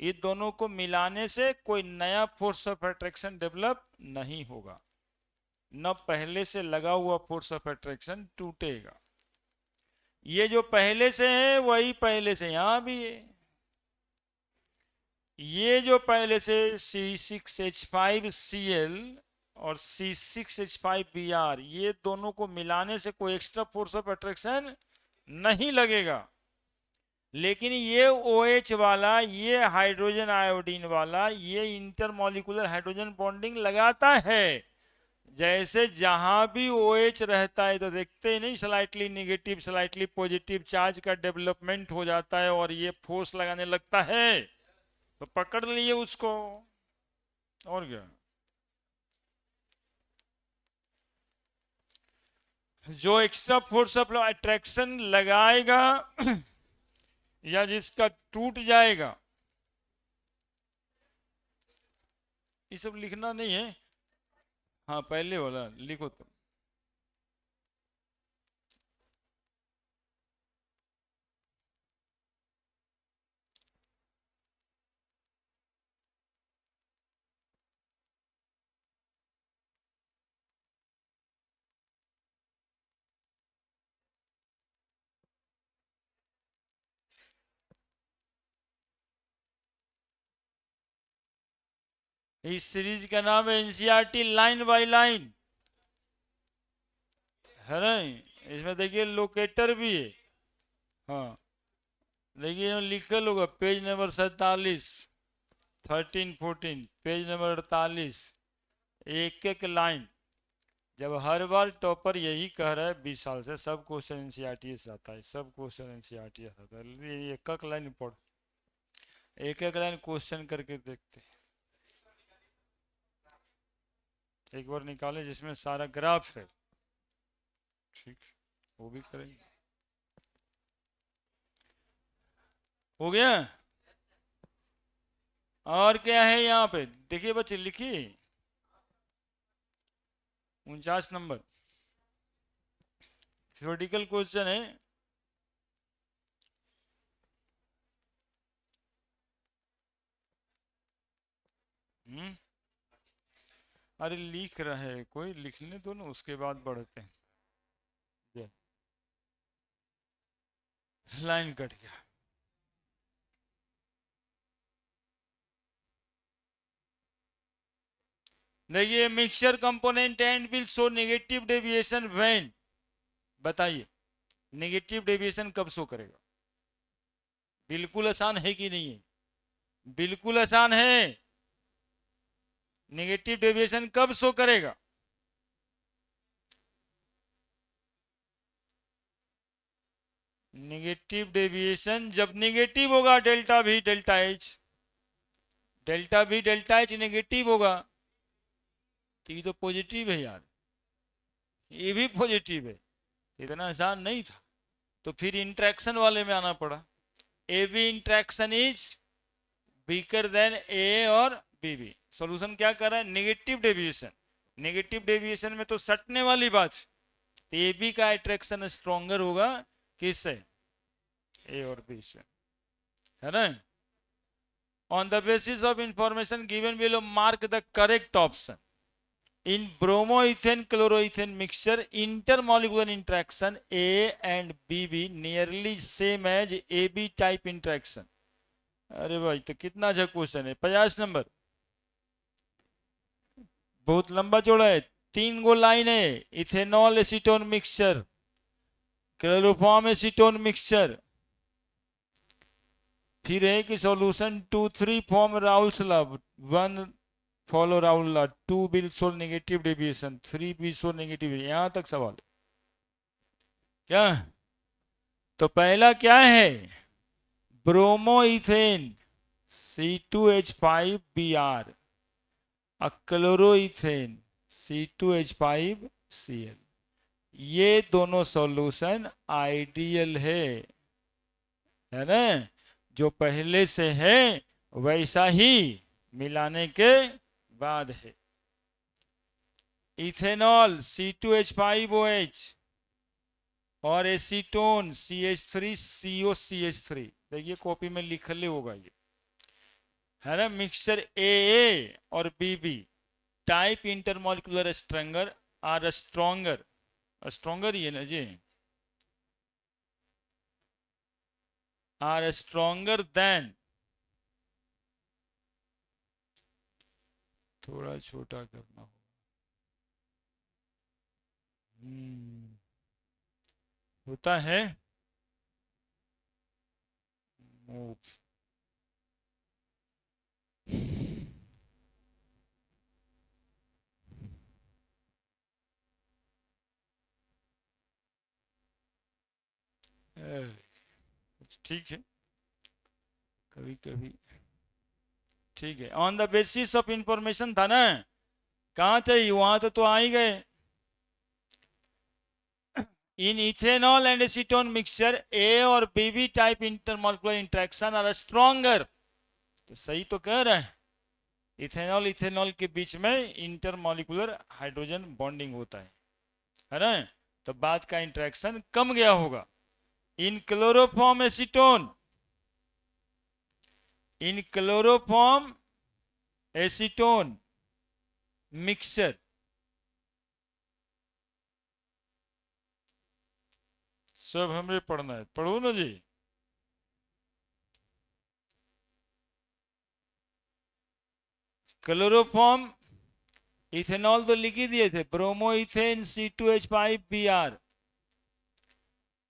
ये दोनों को मिलाने से कोई नया फोर्स ऑफ अट्रैक्शन डेवलप नहीं होगा, न पहले से लगा हुआ फोर्स ऑफ अट्रैक्शन टूटेगा, ये जो पहले से है वही पहले से यहां भी है, ये जो पहले से C6H5Cl और C6H5Br, ये दोनों को मिलाने से कोई एक्स्ट्रा फोर्स ऑफ अट्रैक्शन नहीं लगेगा, लेकिन ये OH वाला, ये हाइड्रोजन आयोडीन वाला, ये इंटरमॉलिक्यूलर हाइड्रोजन बॉन्डिंग लगाता है, जैसे जहां भी OH रहता है तो देखते ही नहीं, slightly negative slightly positive charge का डेवलपमेंट हो जाता है और ये फोर्स लगाने लगता है, तो पकड़ लिए उसको, और क्या, जो एक्स्ट्रा फोर्स ऑफ अट्रैक्शन लगाएगा या जिसका टूट जाएगा, ये सब लिखना नहीं है, हाँ पहले वाला लिखो तुम। इस सीरीज का नाम है एनसीईआरटी लाइन बाय लाइन, है ना। इसमें देखिए लोकेटर भी है, हाँ देखिए लिखल होगा पेज नंबर 47, 13, 14, पेज नंबर 48, एक एक लाइन, जब हर बार टॉपर यही कह रहा है 20 साल से सब क्वेश्चन एनसीईआरटी से आता है, सब क्वेश्चन एनसीईआरटी से आता है, एक एक लाइन पढ़, एक एक लाइन क्वेश्चन करके देखते, एक बार निकाले जिसमें सारा ग्राफ है, ठीक, वो भी करेंगे, हो गया। और क्या है यहाँ पे देखिए बच्चे, लिखिए 49 नंबर थ्योरेटिकल क्वेश्चन है, अरे लिख रहे हैं कोई, लिखने दो ना, उसके बाद बढ़ते हैं, लाइन कट गया, देखिए mixture component and will show negative deviation when, बताइए नेगेटिव डेविएशन कब शो करेगा, बिल्कुल आसान है कि नहीं है, बिल्कुल आसान है, नेगेटिव डेविएशन कब शो करेगा, नेगेटिव डेविएशन जब नेगेटिव होगा, डेल्टा भी डेल्टा एच, डेल्टा भी डेल्टा एच नेगेटिव होगा, तो ये तो पॉजिटिव है यार, ये भी पॉजिटिव है, इतना आसान नहीं था, तो फिर इंट्रैक्शन वाले में आना पड़ा, A B interaction is weaker than A और बी बी, सोल्यूशन क्या कर रहा है, नेगेटिव डेविएशन, नेगेटिव डेविएशन में तो सटने वाली बात, तो ए बी का अट्रैक्शन स्ट्रॉन्गर होगा किससे, ए और बी से, है ना। On the basis of information given below mark the correct option. In bromoethane chloroethane mixture, intermolecular interaction A and BB nearly same as AB type interaction। अरे भाई तो कितना अच्छा क्वेश्चन है। 50 नंबर, बहुत लंबा चौड़ा है, 3 गो लाइन है। Ethanol acetone mixture, chloroform acetone mixture, फिर है कि solution 2-3 form Raoult's law, 1 follow Raul law, 2 will show negative deviation, 3 will show negative, यहां तक सवाल क्या। तो पहला क्या है, ब्रोमोइथेन C2H5Br, क्लोरोइथेन C2H5Cl, ये दोनों सॉल्यूशन आइडियल है ना। जो पहले से है वैसा ही मिलाने के बाद है। इथेनॉल C2H5OH और एसीटोन CH3COCH3, देखिए कॉपी में लिखले होगा ये, है ना। मिक्सचर AA और BB type intermolecular stronger are stronger, stronger ही है ना जी, आर स्ट्रॉन्गर देन, थोड़ा छोटा करना होगा, होता है मूव। ठीक है, कभी कभी ठीक है। On the basis of information था ना, कहां चाहिए वहां तो आ ही गए। In ethanol and acetone mixture A और BB type intermolecular interaction are stronger, तो सही तो कह रहे हैं। इथेनॉल इथेनॉल के बीच में इंटरमोलिकुलर हाइड्रोजन बॉन्डिंग होता है ना, तो बाद का इंटरेक्शन कम गया होगा। In chloroform acetone, in chloroform acetone mixture, सब हमें पढ़ना है, पढ़ो ना जी। क्लोरोफॉर्म इथेनॉल तो लिख ही दिए थे, bromoethane C2H5Br,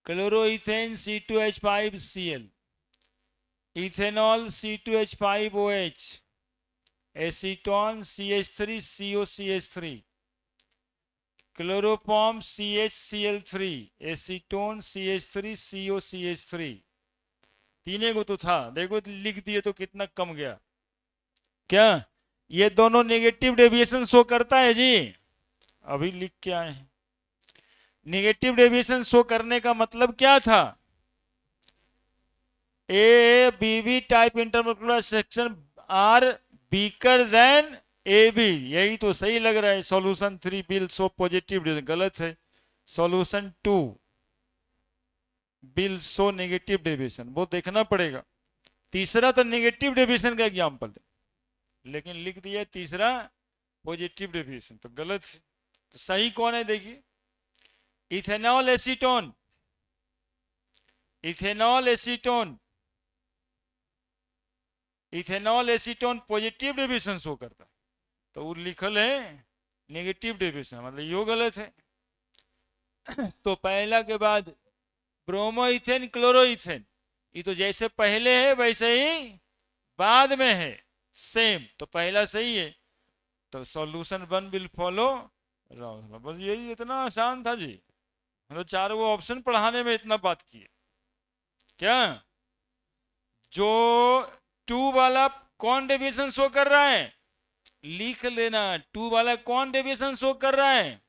chloroethane C2H5Cl, ethanol C2H5OH, acetone CH3COCH3, chloroform CHCl3, acetone CH3COCH3, तीन को तो था, देखो लिख दिए तो कितना कम गया। क्या ये दोनों नेगेटिव डेविएशन शो करता है जी, अभी लिख के आए हैं। नेगेटिव डेविएशन शो करने का मतलब क्या था, A BB type intermolecular section are weaker than A B, यही तो सही लग रहा है। सॉल्यूशन 3 विल शो पॉजिटिव, गलत है। Solution 2 will show negative deviation, वो देखना पड़ेगा। तीसरा तो नेगेटिव डेविएशन का एग्जांपल है, लेकिन लिख दिया तीसरा पॉजिटिव डेविएशन, तो गलत है। तो सही कौन है देखिए, ethanol acetone, ethanol acetone, ethanol acetone positive deviation show करता है, तो वो लिखल है नेगेटिव डेविएशन, मतलब यो गलत है। तो पहला के बाद ब्रोमोइथेन क्लोरोइथेन, ये तो जैसे पहले है वैसे ही बाद में है, सेम, तो पहला सही है। तो सॉल्यूशन 1 विल फॉलो, बस यही इतना आसान था जी, मतलब 4 वो ऑप्शन पढ़ाने में इतना बात की है क्या। जो 2 वाला कौन डेविएशन शो कर रहा है, लिख लेना, 2 वाला कौन डेविएशन शो कर रहा है,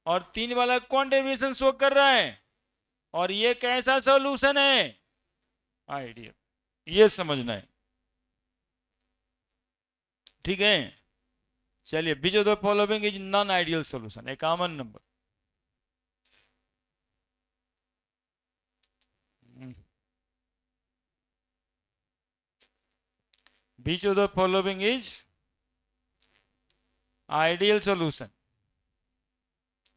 और 3 वाला कौन डेविएशन शो कर रहा है, और ये कैसा सॉल्यूशन है, आइडियल, ये समझना है, ठीक है। चलिए, विच of the following is non ideal solution, 51 number. Beach of the following is ideal solution,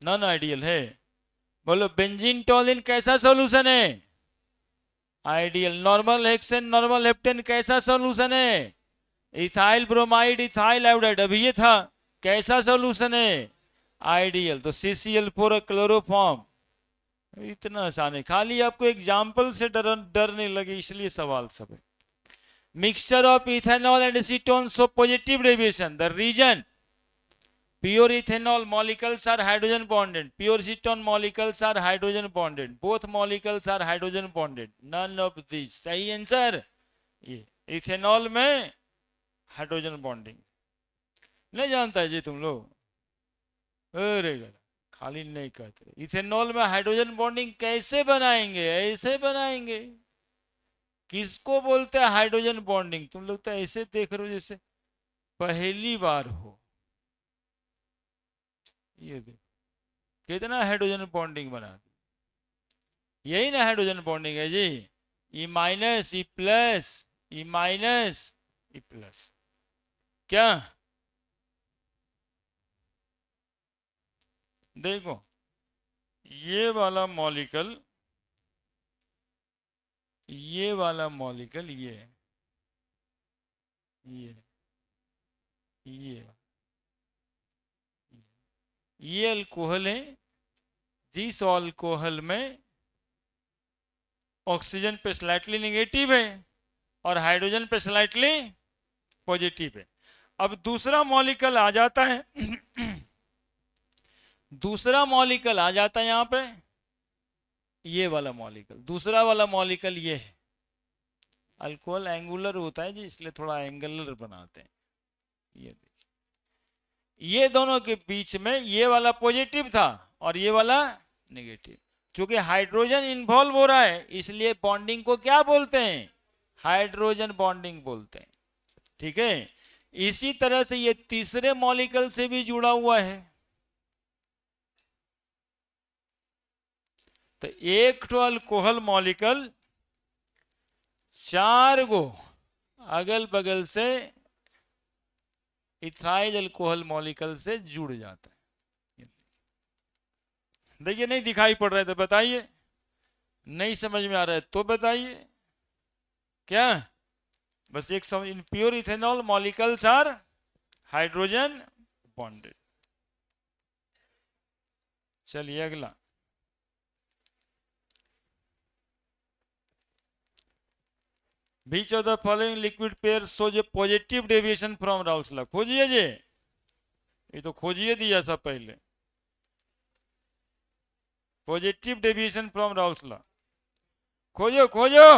non ideal है। बोलो बेंजीन टॉलिन कैसा सॉल्यूशन है? Ideal. Normal hexane normal heptane कैसा सॉल्यूशन है? इथाइल ब्रोमाइड इथाइल आयोडाइड, अभी ये था, कैसा सॉल्यूशन है? आइडियल। तो CCl4 क्लोरोफॉर्म, इतना आसान है, खाली आपको एग्जाम्पल से डर नहीं लगे इसलिए सवाल सब है। Mixture of ethanol and acetone show positive deviation, the reason pure ethanol molecules are hydrogen bonded, pure acetone molecules are hydrogen bonded, both molecules are hydrogen bonded, none of these। सही answer. ये ethanol में hydrogen bonding नहीं जानता है जी तुम लोग? अरे खाली नहीं कहते। इथेनॉल में हाइड्रोजन बॉन्डिंग कैसे बनाएंगे? ऐसे बनाएंगे। किसको बोलते हैं हाइड्रोजन बॉन्डिंग? तुम लोग तो ऐसे देख रहे हो जैसे पहली बार हो। ये देखो कितना हाइड्रोजन बॉन्डिंग बना दी, यही ना हाइड्रोजन बॉन्डिंग है जी। E minus E plus, E minus E plus, क्या देखो ये वाला मॉलिक्यूल, ये वाला मॉलिक्यूल, ये अल्कोहल है। जिस अल्कोहल में ऑक्सीजन पे स्लाइटली नेगेटिव है और हाइड्रोजन पे स्लाइटली पॉजिटिव है। अब दूसरा मॉलिक्यूल आ जाता है दूसरा मॉलिक्यूल आ जाता है यहां पे, ये वाला मॉलिक्यूल, दूसरा वाला मॉलिक्यूल ये है। अल्कोहल एंगुलर होता है जी, इसलिए थोड़ा एंगुलर बनाते हैं। ये ये दोनों के बीच में ये वाला पॉजिटिव था और ये वाला नेगेटिव। क्योंकि हाइड्रोजन इन्वॉल्व हो रहा है इसलिए बॉन्डिंग को क्या बोलते हैं? हाइड्रोजन बॉन्डिंग बोलते हैं। ठीक है, इसी तरह से ये तीसरे मॉलिक्यूल से भी जुड़ा हुआ है। तो एक तो अल्कोहल मॉलिक्यूल 4 गो अगल बगल से इथाइल अल्कोहल मॉलिक्यूल से जुड़ जाता है। देखिए नहीं दिखाई पड़ रहा है तो बताइए, नहीं समझ में आ रहा है तो बताइए क्या? बस एक समझ, in pure ethanol molecules are hydrogen bonded. चलिए अगला, Which of the following liquid pairs shows a positive deviation from Raoult's law? खोजिए जे, ये तो खोजिए दिया सब पहले, positive deviation from Raoult's law. खोजो खोजो,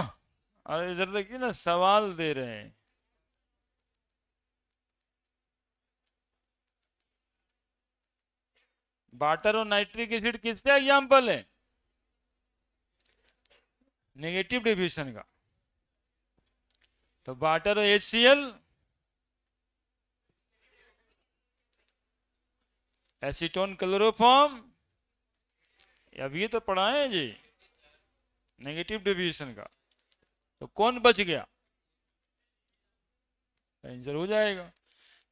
अरे इधर देखिए ना सवाल दे रहे हैं। वाटर और नाइट्रिक एसिड किसका एग्जाम्पल है? नेगेटिव डेविएशन का। तो वाटर और HCl, एसीटोन क्लोरोफॉर्म, अभी तो पढ़ा है जी नेगेटिव डेविएशन का। तो कौन बच गया? आंसर हो जाएगा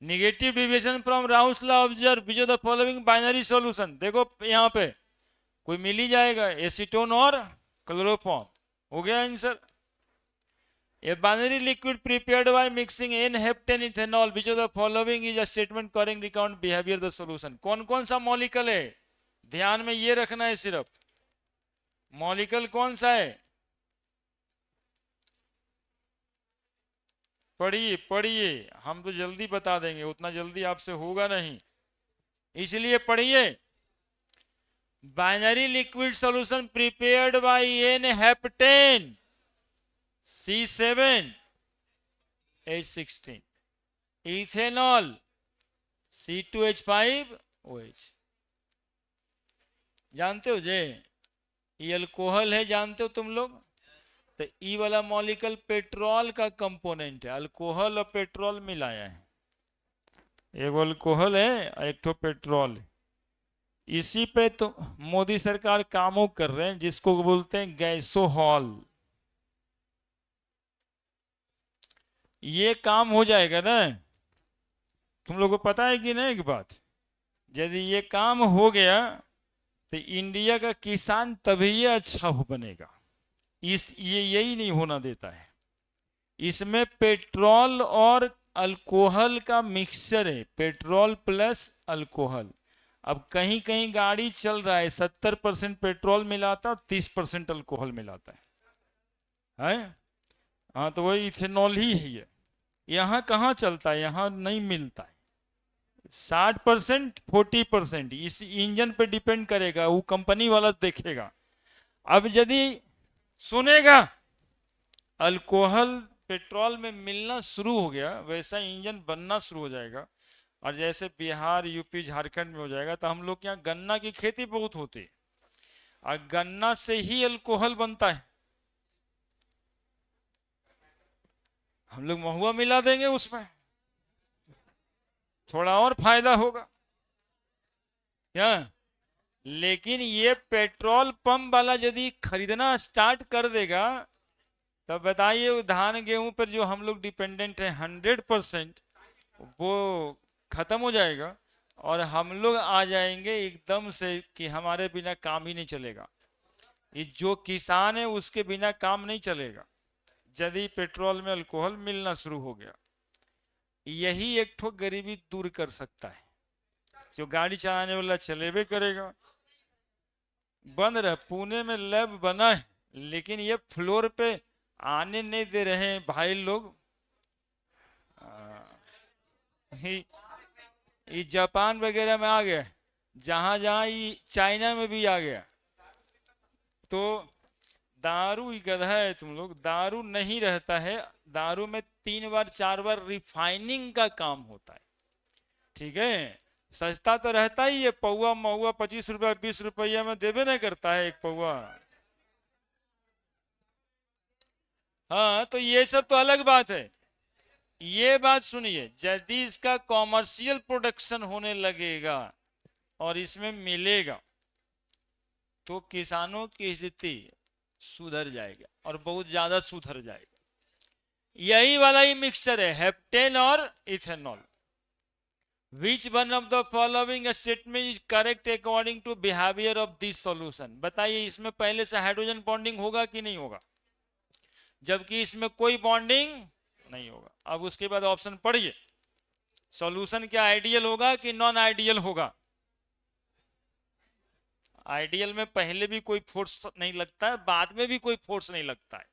negative deviation from Raoult's law observe which of the following binary solution. देखो यहाँ पे कोई मिल ही जाएगा, एसीटोन और क्लोरोफॉर्म, हो गया answer. A binary liquid prepared by mixing N-heptane ethanol, which of the following is a statement correct recount behavior the solution? कौन कौन सा मॉलिक्यूल है? ध्यान में ये रखना है सिर्फ, मॉलिक्यूल कौन सा है? पढ़िए पढ़िए, हम तो जल्दी बता देंगे, उतना जल्दी आपसे होगा नहीं, इसलिए पढ़िए। Binary liquid solution prepared by N-heptane C7H16, ethanol C2H5OH। जानते हो जे ये अल्कोहल है, जानते हो तुम लोग? तो ई वाला मॉलिक्यूल पेट्रोल का कंपोनेंट है, अल्कोहल और पेट्रोल मिलाया है। एक अल्कोहल है एक तो पेट्रोल है। इसी पे तो मोदी सरकार कामों कर रहे हैं जिसको बोलते हैं गैसोहॉल। ये काम हो जाएगा ना, तुम लोगों को पता है कि नहीं एक बात, यदि ये काम हो गया तो इंडिया का किसान तभी ये अच्छा हो बनेगा। इस ये यही नहीं होना देता है। इसमें पेट्रोल और अल्कोहल का मिक्सचर है, पेट्रोल प्लस अल्कोहल। अब कहीं कहीं गाड़ी चल रहा है 70% पेट्रोल मिलाता, 30% अल्कोहल मिलाता है। हाँ, तो वही इथेनॉल ही है ये। यहाँ कहाँ चलता है, यहाँ नहीं मिलता है। 60% 40% इस इंजन पे डिपेंड करेगा, वो कंपनी वाला देखेगा। अब यदि सुनेगा अल्कोहल पेट्रोल में मिलना शुरू हो गया, वैसा इंजन बनना शुरू हो जाएगा। और जैसे बिहार यूपी झारखंड में हो जाएगा, तो हम लोग यहाँ गन्ना की खेती बहुत होती है, और गन्ना से ही अल्कोहल बनता है। हम लोग महुआ मिला देंगे उसमें, थोड़ा और फायदा होगा क्या। लेकिन ये पेट्रोल पंप वाला यदि खरीदना स्टार्ट कर देगा, तब बताइए धान गेहूं पर जो हम लोग डिपेंडेंट है 100%, वो खत्म हो जाएगा। और हम लोग आ जाएंगे एकदम से कि हमारे बिना काम ही नहीं चलेगा। ये जो किसान है उसके बिना काम नहीं चलेगा यदि पेट्रोल में अल्कोहल मिलना शुरू हो गया। यही एक ठो गरीबी दूर कर सकता है। जो गाड़ी चलाने वाला चलेबे करेगा। बंद रहे, पुणे में लैब बना है, लेकिन ये फ्लोर पे आने नहीं दे रहे हैं भाई लोग। ये जापान वगैरह में आ गया, जहां जहां ये चाइना में भी आ गया। तो दारू ही गधा है तुम लोग, दारू नहीं रहता है। दारू में 3 बार 4 बार रिफाइनिंग का काम होता है, ठीक है। सस्ता तो रहता ही है, पौवा महुआ 25 रुपया 20 रुपया में देवे नहीं करता है एक पौवा। हाँ, तो ये सब तो अलग बात है। ये बात सुनिए, यदि इसका कॉमर्शियल प्रोडक्शन होने लगेगा और इसमें मिलेगा, तो किसानों की स्थिति सुधर जाएगा, और बहुत ज्यादा सुधर जाएगा। यही वाला ही मिक्सचर है, हेप्टेन और ethanol. Which one of the following statement is correct according to behavior of this solution? बताइए, इसमें पहले से हाइड्रोजन बॉन्डिंग होगा कि नहीं होगा, जबकि इसमें कोई बॉन्डिंग नहीं होगा। अब उसके बाद ऑप्शन पढ़िए, सॉल्यूशन क्या आइडियल होगा कि नॉन आइडियल होगा। आइडियल में पहले भी कोई फोर्स नहीं लगता है, बाद में भी कोई फोर्स नहीं लगता है,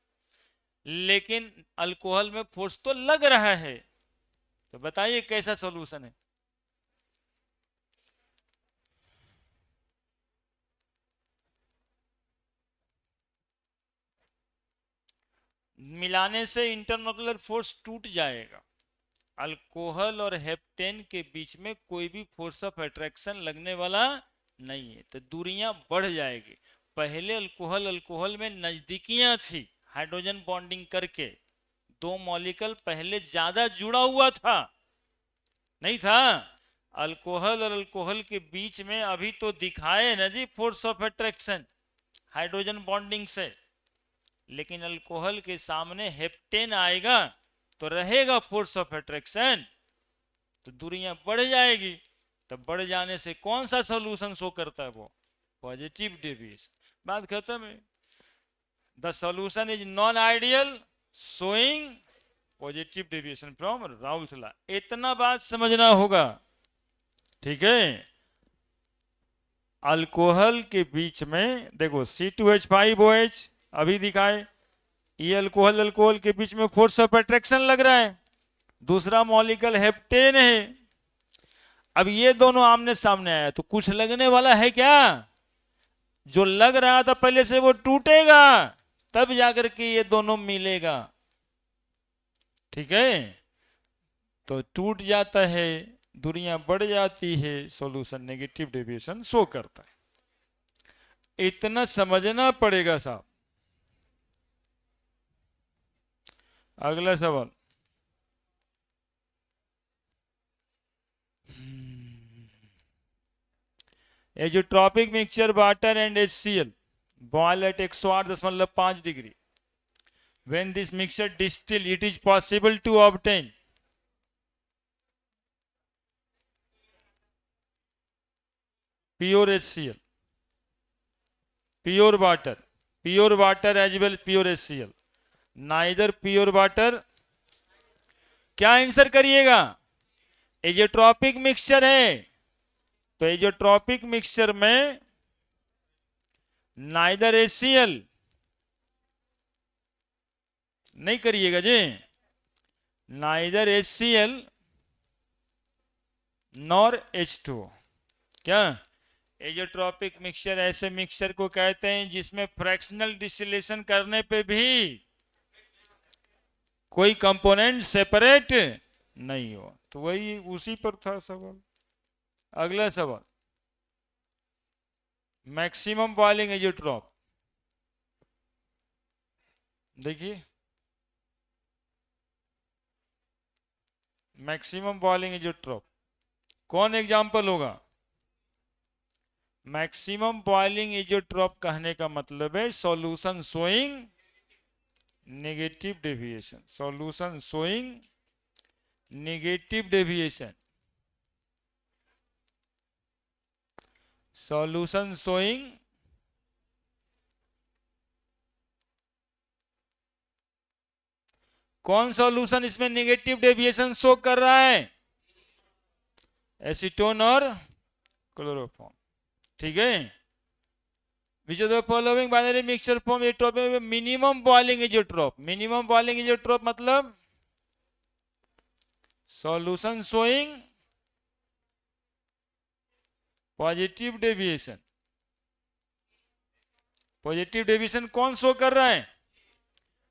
लेकिन अल्कोहल में फोर्स तो लग रहा है। तो बताइए कैसा सॉल्यूशन है। मिलाने से इंटरमोलर फोर्स टूट जाएगा। अल्कोहल और हेप्टेन के बीच में कोई भी फोर्स ऑफ अट्रैक्शन लगने वाला नहीं है, तो दूरियां बढ़ जाएगी। पहले अल्कोहल में नजदीकियां थी, हाइड्रोजन बॉन्डिंग करके दो मॉलिक्यूल पहले ज्यादा जुड़ा हुआ था, नहीं था। अल्कोहल और अल्कोहल के बीच में अभी तो दिखाए ना जी force of attraction hydrogen bonding से, लेकिन अल्कोहल के सामने हेप्टेन आएगा तो रहेगा फोर्स ऑफ अट्रैक्शन, तो दूरियां बढ़ जाएगी। तो बढ़ जाने से कौन सा सॉल्यूशन शो करता है, वो पॉजिटिव डेविएशन। बात खत्म है। The solution is non ideal showing positive deviation from Raoult's law. इतना बात समझना होगा, ठीक है। अल्कोहल के बीच में देखो C2H5OH अभी दिखाए, ये अल्कोहल के बीच में फोर्स ऑफ अट्रैक्शन लग रहा है। दूसरा मॉलिक्यूल हेप्टेन है। अब ये दोनों आमने सामने आया तो कुछ लगने वाला है क्या? जो लग रहा था पहले से वो टूटेगा, तब जाकर के ये दोनों मिलेगा, ठीक है। तो टूट जाता है, दूरियां बढ़ जाती है, सॉल्यूशन नेगेटिव डेविएशन शो करता है। इतना समझना पड़ेगा साहब। अगला सवाल, ये जो tropic mixture water and HCl boil at 108.5 degree when this mixture distill, it is possible to obtain pure HCl, pure water as well pure HCl, neither pure water. क्या आंसर करिएगा? एजेट्रॉपिक मिक्सचर है, तो एजेट्रॉपिक मिक्सचर में neither HCl नहीं करिएगा जी, neither HCl nor H2O। क्या? एजेट्रॉपिक mixture ऐसे mixture को कहते हैं जिसमें फ्रैक्शनल डिस्टिलेशन करने पे भी कोई कंपोनेंट सेपरेट नहीं हो। तो वही उसी पर था सवाल। अगला सवाल, मैक्सिमम बॉइलिंग एजेट्रॉप। देखिए, मैक्सिमम बॉइलिंग एजेट्रॉप कौन एग्जाम्पल होगा? मैक्सिमम बॉइलिंग एजेट्रॉप कहने का मतलब है solution showing negative deviation, solution showing negative deviation, solution showing कौन सॉल्यूशन इसमें नेगेटिव डेविएशन शो कर रहा है? एसीटोन और क्लोरोफॉर्म। ठीक है, which of the following binary mixture form azeotrope minimum boiling azeotrope. Minimum boiling azeotrope मतलब solution showing positive deviation. Positive deviation कौन शो कर रहा है?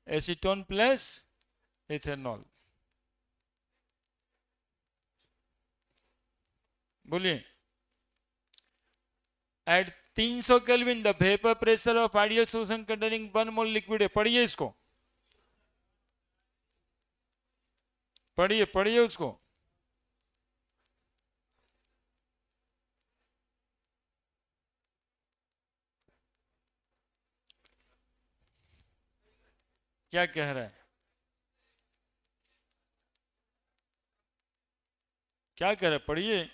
Acetone plus ethanol. बोलिए। At 300 kelvin the vapour pressure of ideal solution containing 1 mole liquid है। पढ़िए इसको, पढ़िए उसको। क्या कह रहा है? क्या कह रहा है? पढ़िए।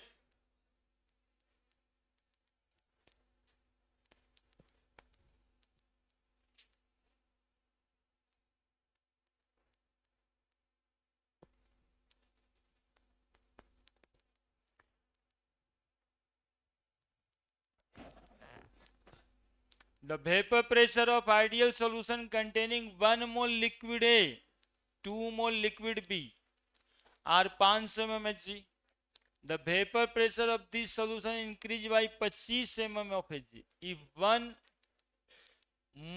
The vapor pressure of ideal solution containing 1 mole liquid A, 2 mole liquid B are 500 mmHg. The vapor pressure of this solution increased by 25 mm of Hg. If 1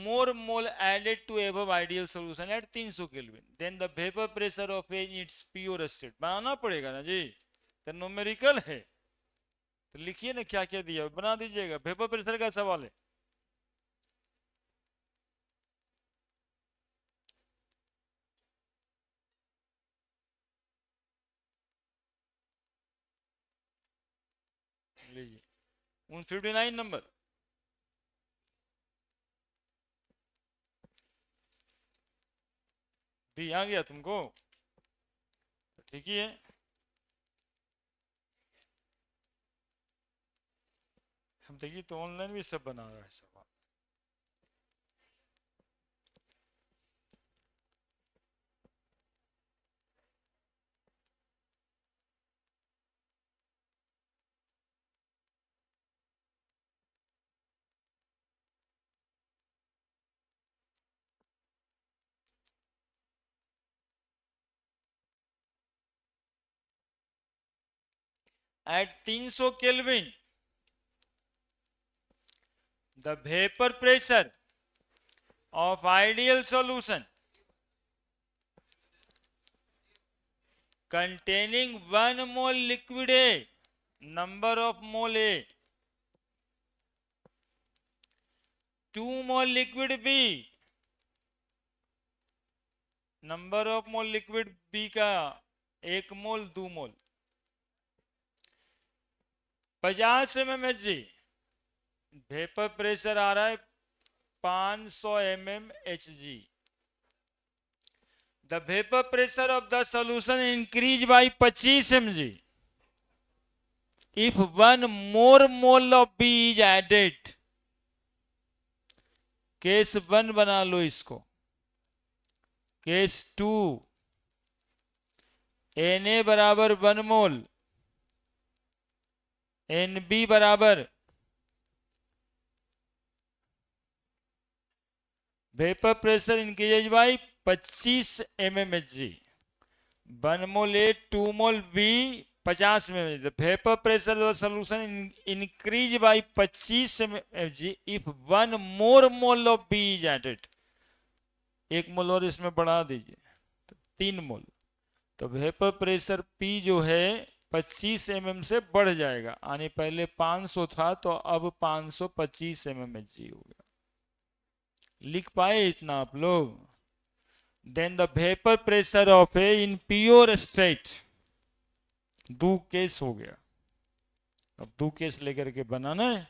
more mole added to above ideal solution at 300 Kelvin, then the vapor pressure of A in its pure state. बनाना पड़ेगा ना जी, तो numerical है, तो लिखिए ना क्या क्या दिया, बना दीजिएगा। वेपर प्रेशर का सवाल है। लीजिए 59 नंबर। भी आ गया तुमको? ठीक ही है। हम देखिए तो ऑनलाइन भी सब बना रहा है सवाल। At 300 Kelvin, the vapor pressure of ideal solution containing 1 mole liquid A, number of mole A, 2 mole liquid B, number of mole liquid B का 1 mole 2 mole, 50 mmHg। Vapour pressure आ रहा है 500 mmHg। The vapour pressure of the solution increase by 25 mg if 1 more mole of B is added। Case 1 बना लो इसको। Case 2 Na बराबर 1 मोल, Nb बराबर vapour pressure increase by 25 mmHg। 1 mole A, 2 mole B, 50 mmHg। Vapour pressure solution increase by 25 mmHg if 1 more mole of B is added। 1 मोल और इसमें बढ़ा दीजिए तो 3 मोल। तो वेपर प्रेशर P जो है 25 mm से बढ़ जाएगा, यानी पहले 500 था तो अब 525 mmHg हो गया। लिख पाए इतना आप लोग? Then the vapour pressure of A in pure state, 2 case हो गया। अब 2 केस लेकर के बनाना है,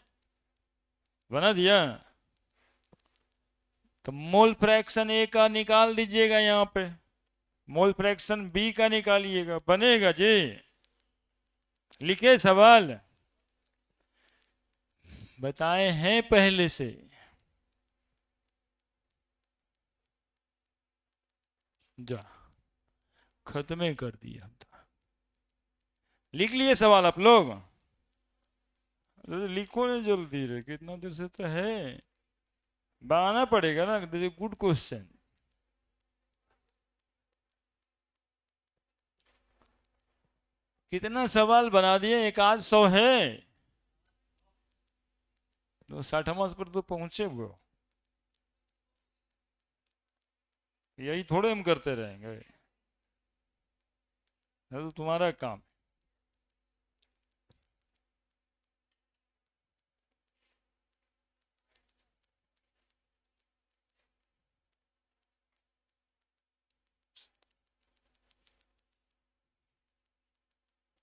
बना दिया। तो मोल फ्रैक्शन ए का निकाल दीजिएगा, यहां पे मोल फ्रैक्शन बी का निकालिएगा, बनेगा जी। लिखे सवाल बताए हैं पहले से। जा खत्म कर दिया हम तो। लिख लिए सवाल आप लोग? लिखो नहीं जल्दी रे, कितना देर से तो है, बनाना पड़ेगा ना। Good question. कितना सवाल बना दिए? एक आध 100 है तो 60वां पर तो पहुंचे हुए। यही थोड़े हम करते रहेंगे, तो तुम्हारा काम।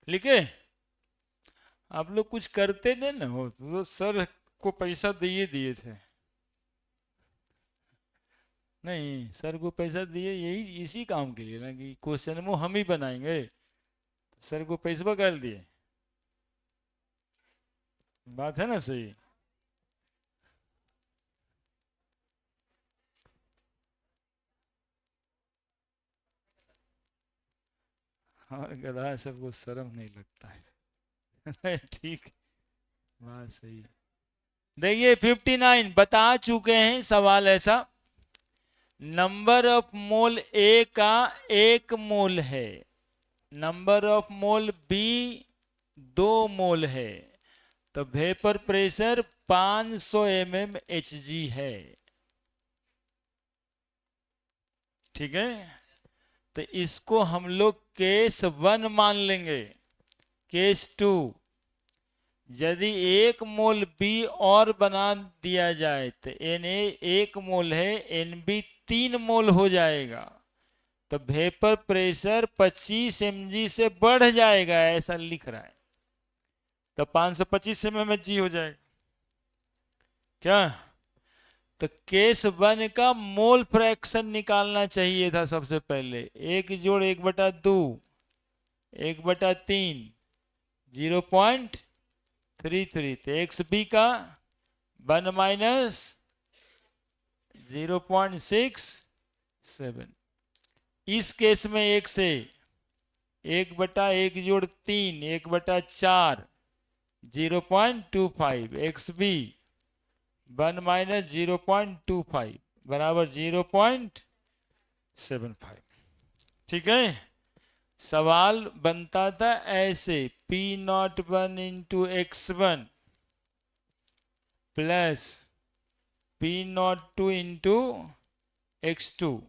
लिखे? आप लोग कुछ करते नहीं ना हो, तो सर को पैसा दिए थे। नहीं, सर को पैसा दिए यही इसी काम के लिए ना, कि क्वेश्चन में हम ही बनाएंगे। सर को पैसा कर दिए, बात है ना सही? और गधा सबको शर्म नहीं लगता है। ठीक, बात सही। देखिए 59 बता चुके हैं सवाल ऐसा। नंबर ऑफ मोल ए का 1 मोल है, नंबर ऑफ मोल बी 2 मोल है, तो वेपर प्रेशर 500 mmHg है। ठीक है, तो इसको हम लोग केस 1 मान लेंगे। केस 2, यदि 1 मोल बी और बना दिया जाए तो Na 1 मोल है, Nb 3 मोल हो जाएगा, तो वेपर प्रेशर 25 mg से बढ़ जाएगा, ऐसा लिख रहा है। तो 525 mmHg हो जाएगा क्या? तो केस 1 का मोल फ्रैक्शन निकालना चाहिए था सबसे पहले। 1 जोड़ 1/2, 1/3, 0.33। तो XB का 1 माइनस 0.67। इस केस में 1 से 1/1 जोड़ 3, 1/4, 0.25। XB 1 माइनस 0.25 बराबर 0.75। ठीक है, सवाल बनता था ऐसे, P01 into x1 plus P02 into x2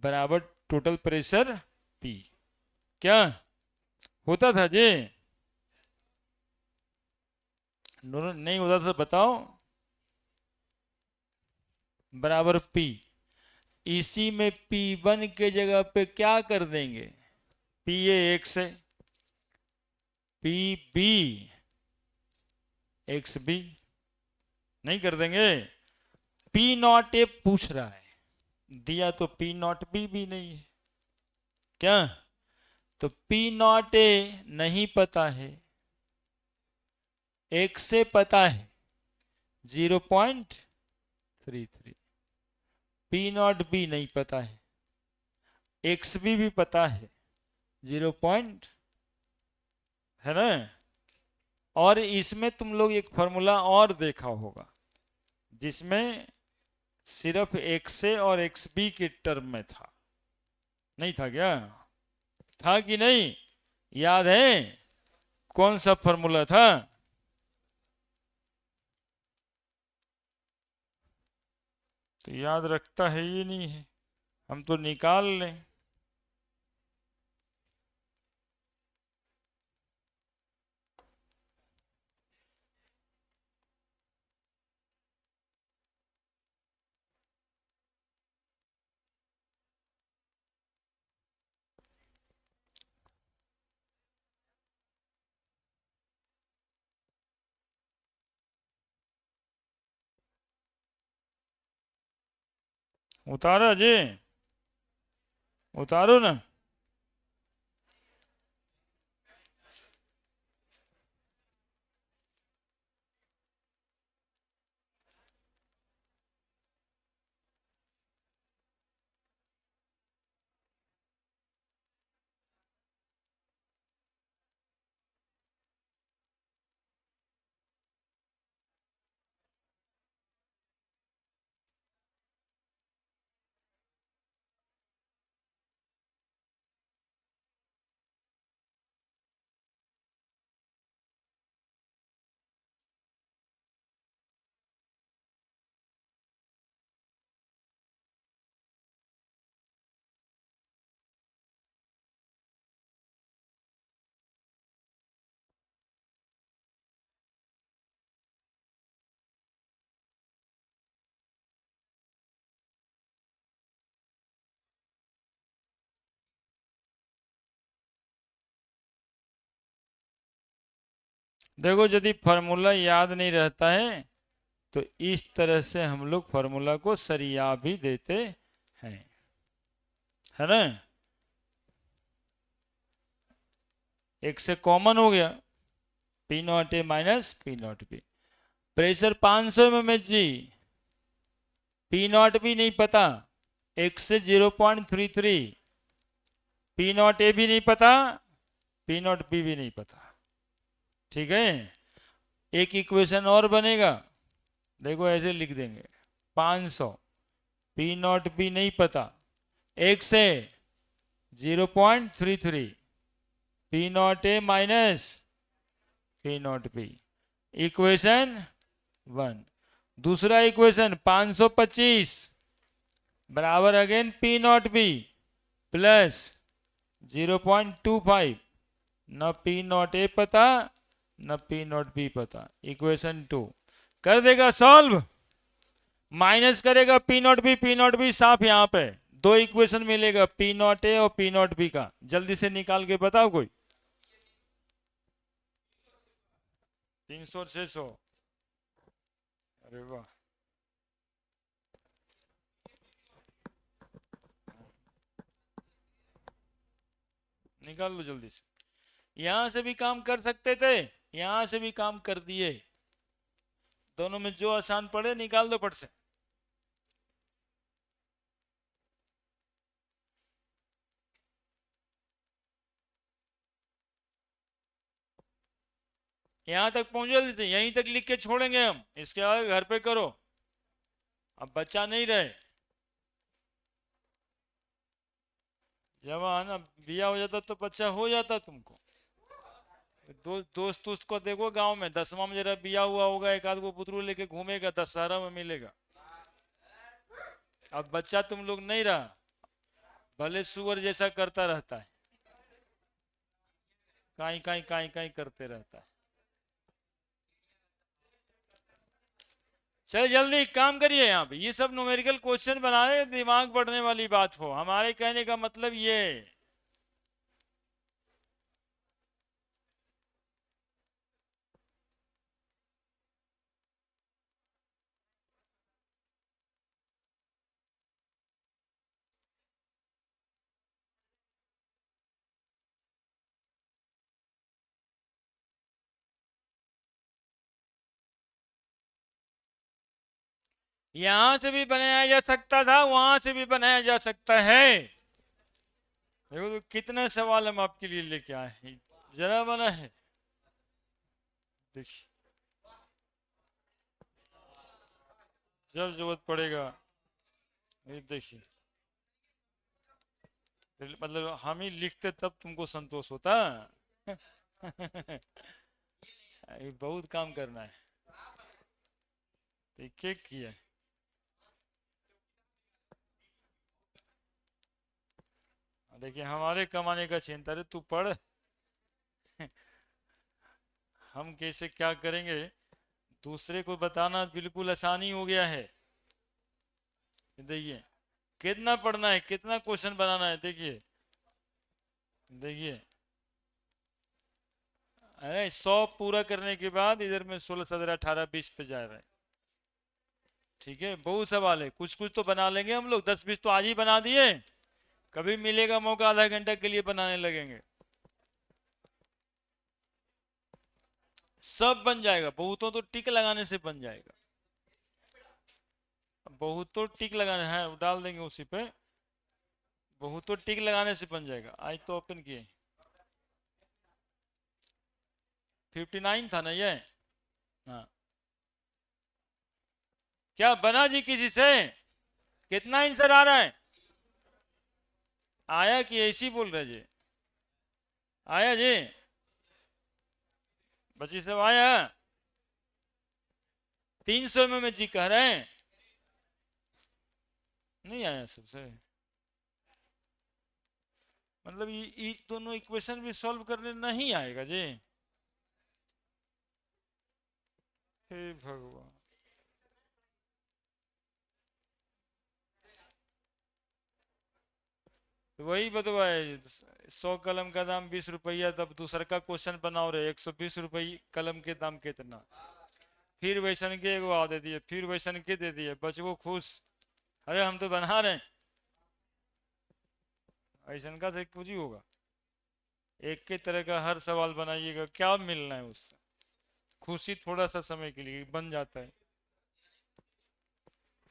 बराबर टोटल प्रेशर P। क्या होता था जी? नहीं होता था बताओ? बराबर P। इसी में P1 के जगह पे क्या कर देंगे? PA 1 से, PB XB नहीं कर देंगे? P0 A पूछ रहा है, दिया तो P0 B भी नहीं है, क्या? तो P नॉट ए नहीं पता है, x से पता है 0.33, P नॉट बी नहीं पता है, एक्स भी पता है 0. है ना? और इसमें तुम लोग एक फॉर्मूला और देखा होगा जिसमें सिर्फ एक्स ए और एक्स बी के टर्म में था, नहीं था क्या? था कि नहीं? याद है कौन सा फॉर्मूला था? तो याद रखता है ये नहीं है, हम तो निकाल लें। उतारा जी, उतारो ना। देखो यदि फार्मूला याद नहीं रहता है तो इस तरह से हम लोग फार्मूला को सरिया भी देते हैं, है ना? एक से कॉमन हो गया P not A minus P not B. Pressure 500 mm जी, P नॉट बी नहीं पता, x से 0.33, P नॉट ए भी नहीं पता, P नॉट बी भी नहीं पता। ठीक है, एक इक्वेशन और बनेगा, देखो ऐसे लिख देंगे 500, P नॉट बी नहीं पता, x से 0.33, P not A minus P not B, equation 1। दूसरा इक्वेशन 525 बराबर again P not B plus 0.25, न P नॉट ए पता न P नॉट बी पता, इक्वेशन 2 कर देगा सॉल्व, माइनस करेगा P नॉट बी साफ यहाँ पे दो इक्वेशन मिलेगा P नॉट ए और P नॉट बी का, जल्दी से निकाल के बताओ कोई। 300 और 600, अरे वाह, निकाल लो जल्दी से। यहां से भी काम कर सकते थे, यहां से भी काम कर दिए, दोनों में जो आसान पड़े निकाल दो फट से। यहां तक पहुंच जल्दी से, यहीं तक लिख के छोड़ेंगे हम, इसके आगे घर पे करो, अब बच्चा नहीं रहे। जब आना बिया हो जाता तो बच्चा हो जाता तुमको। दोस्त उसको देखो गांव में 10वां में जरा बिया हुआ होगा, एक आध को पुतरू लेके घूमेगा, दशहरा में मिलेगा। अब बच्चा तुम लोग नहीं रहा, भले सुअर जैसा करता रहता है, काई काई काई काई करते रहता है। चल जल्दी काम करिए, यहाँ पे ये सब न्यूमेरिकल क्वेश्चन बनाए, दिमाग बढ़ने वाली बात हो, हमारे कहने का मतलब ये है। यहां से भी बनाया जा सकता था, वहां से भी बनाया जा सकता है। देखो तो कितने सवाल हम आपके लिए लेके आए हैं, जरा बना है। देखिए जब जरूरत पड़ेगा, ये देखिए, मतलब हम ही लिखते तब तुमको संतोष होता। ये बहुत काम करना है। देखिए किया, देखिए हमारे कमाने का चिंता रे, तू पढ़। हम कैसे क्या करेंगे, दूसरे को बताना बिल्कुल आसानी हो गया है। देखिए कितना पढ़ना है, कितना क्वेश्चन बनाना है। देखिए देखिए, अरे 100 पूरा करने के बाद इधर में 16 17 18 20 पे जा रहा है। ठीक है, बहुत सवाल है, कुछ कुछ तो बना लेंगे हम लोग, 10 20 तो आज ही बना दिए। कभी मिलेगा मौका आधा घंटा के लिए बनाने लगेंगे, सब बन जाएगा। बहुतों तो टिक लगाने से बन जाएगा, बहुत तो टिक लगाना है, वो डाल देंगे उसी पे। बहुत तो टिक लगाने से बन जाएगा। आज तो ओपन किए, 59 था ना ये। हाँ, क्या बना जी किसी से? कितना आंसर आ रहा है? आया कि ऐसी बोल रहे जी? आया जी? बची सब आया? 300 में जी कह रहे हैं, नहीं आया सबसे। मतलब ये दोनों इक्वेशन भी सॉल्व करने नहीं आएगा जी? हे भगवान, तो वही बतवाए, 100 कलम का दाम 20 रुपया, तब दूसरा का क्वेश्चन बनाओ रे, 120 रुपये कलम के दाम कितना। फिर वैसन के एगो आ दे दिए, फिर वैसन के दे दिए, बचवो खुश। अरे हम तो बना रहे हैं, ऐसन का तो कुछ ही होगा। एक के तरह का हर सवाल बनाइएगा, क्या मिलना है उससे? खुशी थोड़ा सा समय के लिए बन जाता है,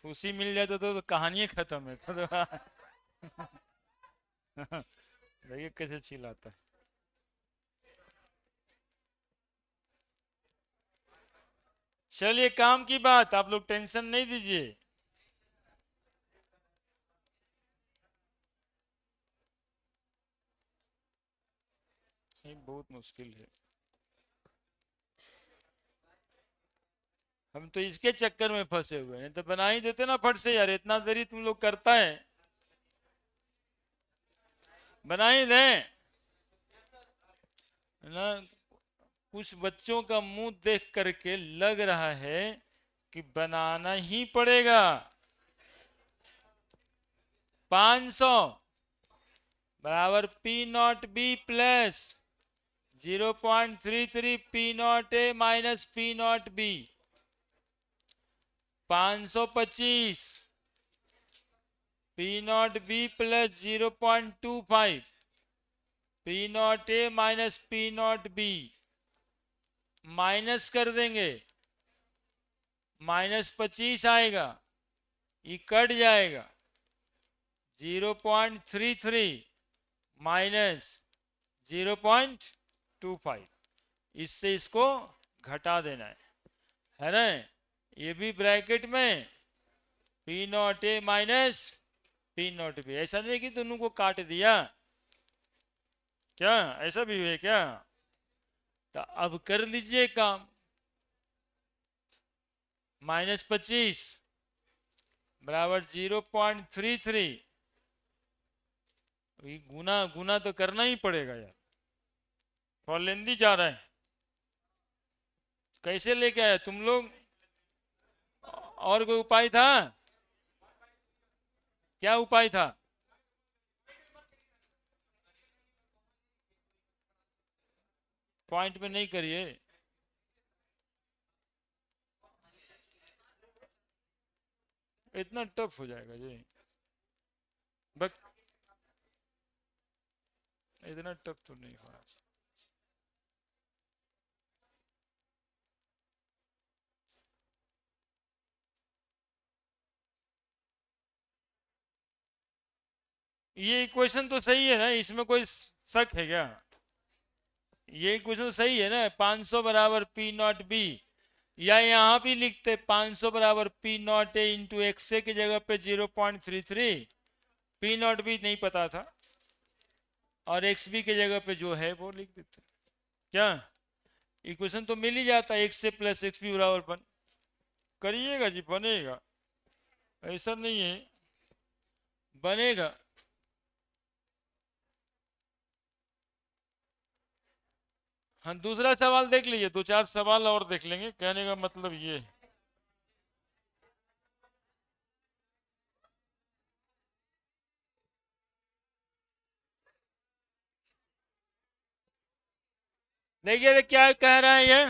खुशी मिल जाए तो कहानी खत्म है। देखिए कैसे चिल्लाता है। चलिए काम की बात, आप लोग टेंशन नहीं दीजिए। ये बहुत मुश्किल है, हम तो इसके चक्कर में फंसे हुए हैं, तो बना ही देते ना फट से यार, इतना देरी तुम लोग करता है, बना ही दें ना। कुछ बच्चों का मुंह देख करके लग रहा है कि बनाना ही पड़ेगा। 500 बराबर P not be plus 0.33 P naught A minus P not be. 525 P not be plus 0.25 P naught A minus P not be. Minus कर देंगे, -25 आएगा, ये कट जाएगा। 0.33 माइनस 0.25, इससे इसको घटा देना है ना। ये भी ब्रैकेट में P naught A minus P not be, ऐसा नहीं कि दोनों को काट दिया, क्या ऐसा भी है क्या? तो अब कर लीजिए काम। -25 बराबर 0.33, गुना गुना तो करना ही पड़ेगा यार, थोड़ा लेंदी जा रहा है। कैसे लेके आए तुम लोग? और कोई उपाय था? क्या उपाय था? पॉइंट में नहीं करिए, इतना टफ हो जाएगा जी, बस इतना टफ तो नहीं होना चाहिए। ये इक्वेशन तो सही है ना, इसमें कोई शक है क्या? ये इक्वेशन तो सही है ना, 500 बराबर पी नॉट बी, या यहाँ भी लिखते 500 बराबर P naught A into X A की जगह पे 0.33, पी नॉट भी नहीं पता था और एक्स बी की जगह पे जो है वो लिख देते। क्या इक्वेशन तो मिल ही जाता, एक्स से प्लस एक्स बी बराबर बन, करिएगा जी बनेगा, ऐसा नहीं है, बनेगा। हाँ दूसरा सवाल देख लीजिए, दो चार सवाल और देख लेंगे, कहने का मतलब ये। देखिए क्या कह रहा है ये,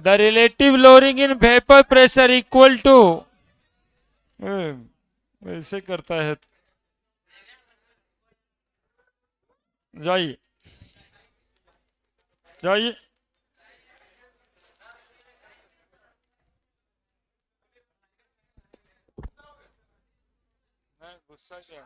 the relative lowering in vapour pressure equal to, ऐसे करता है, जाइए जाइए, गुस्सा क्या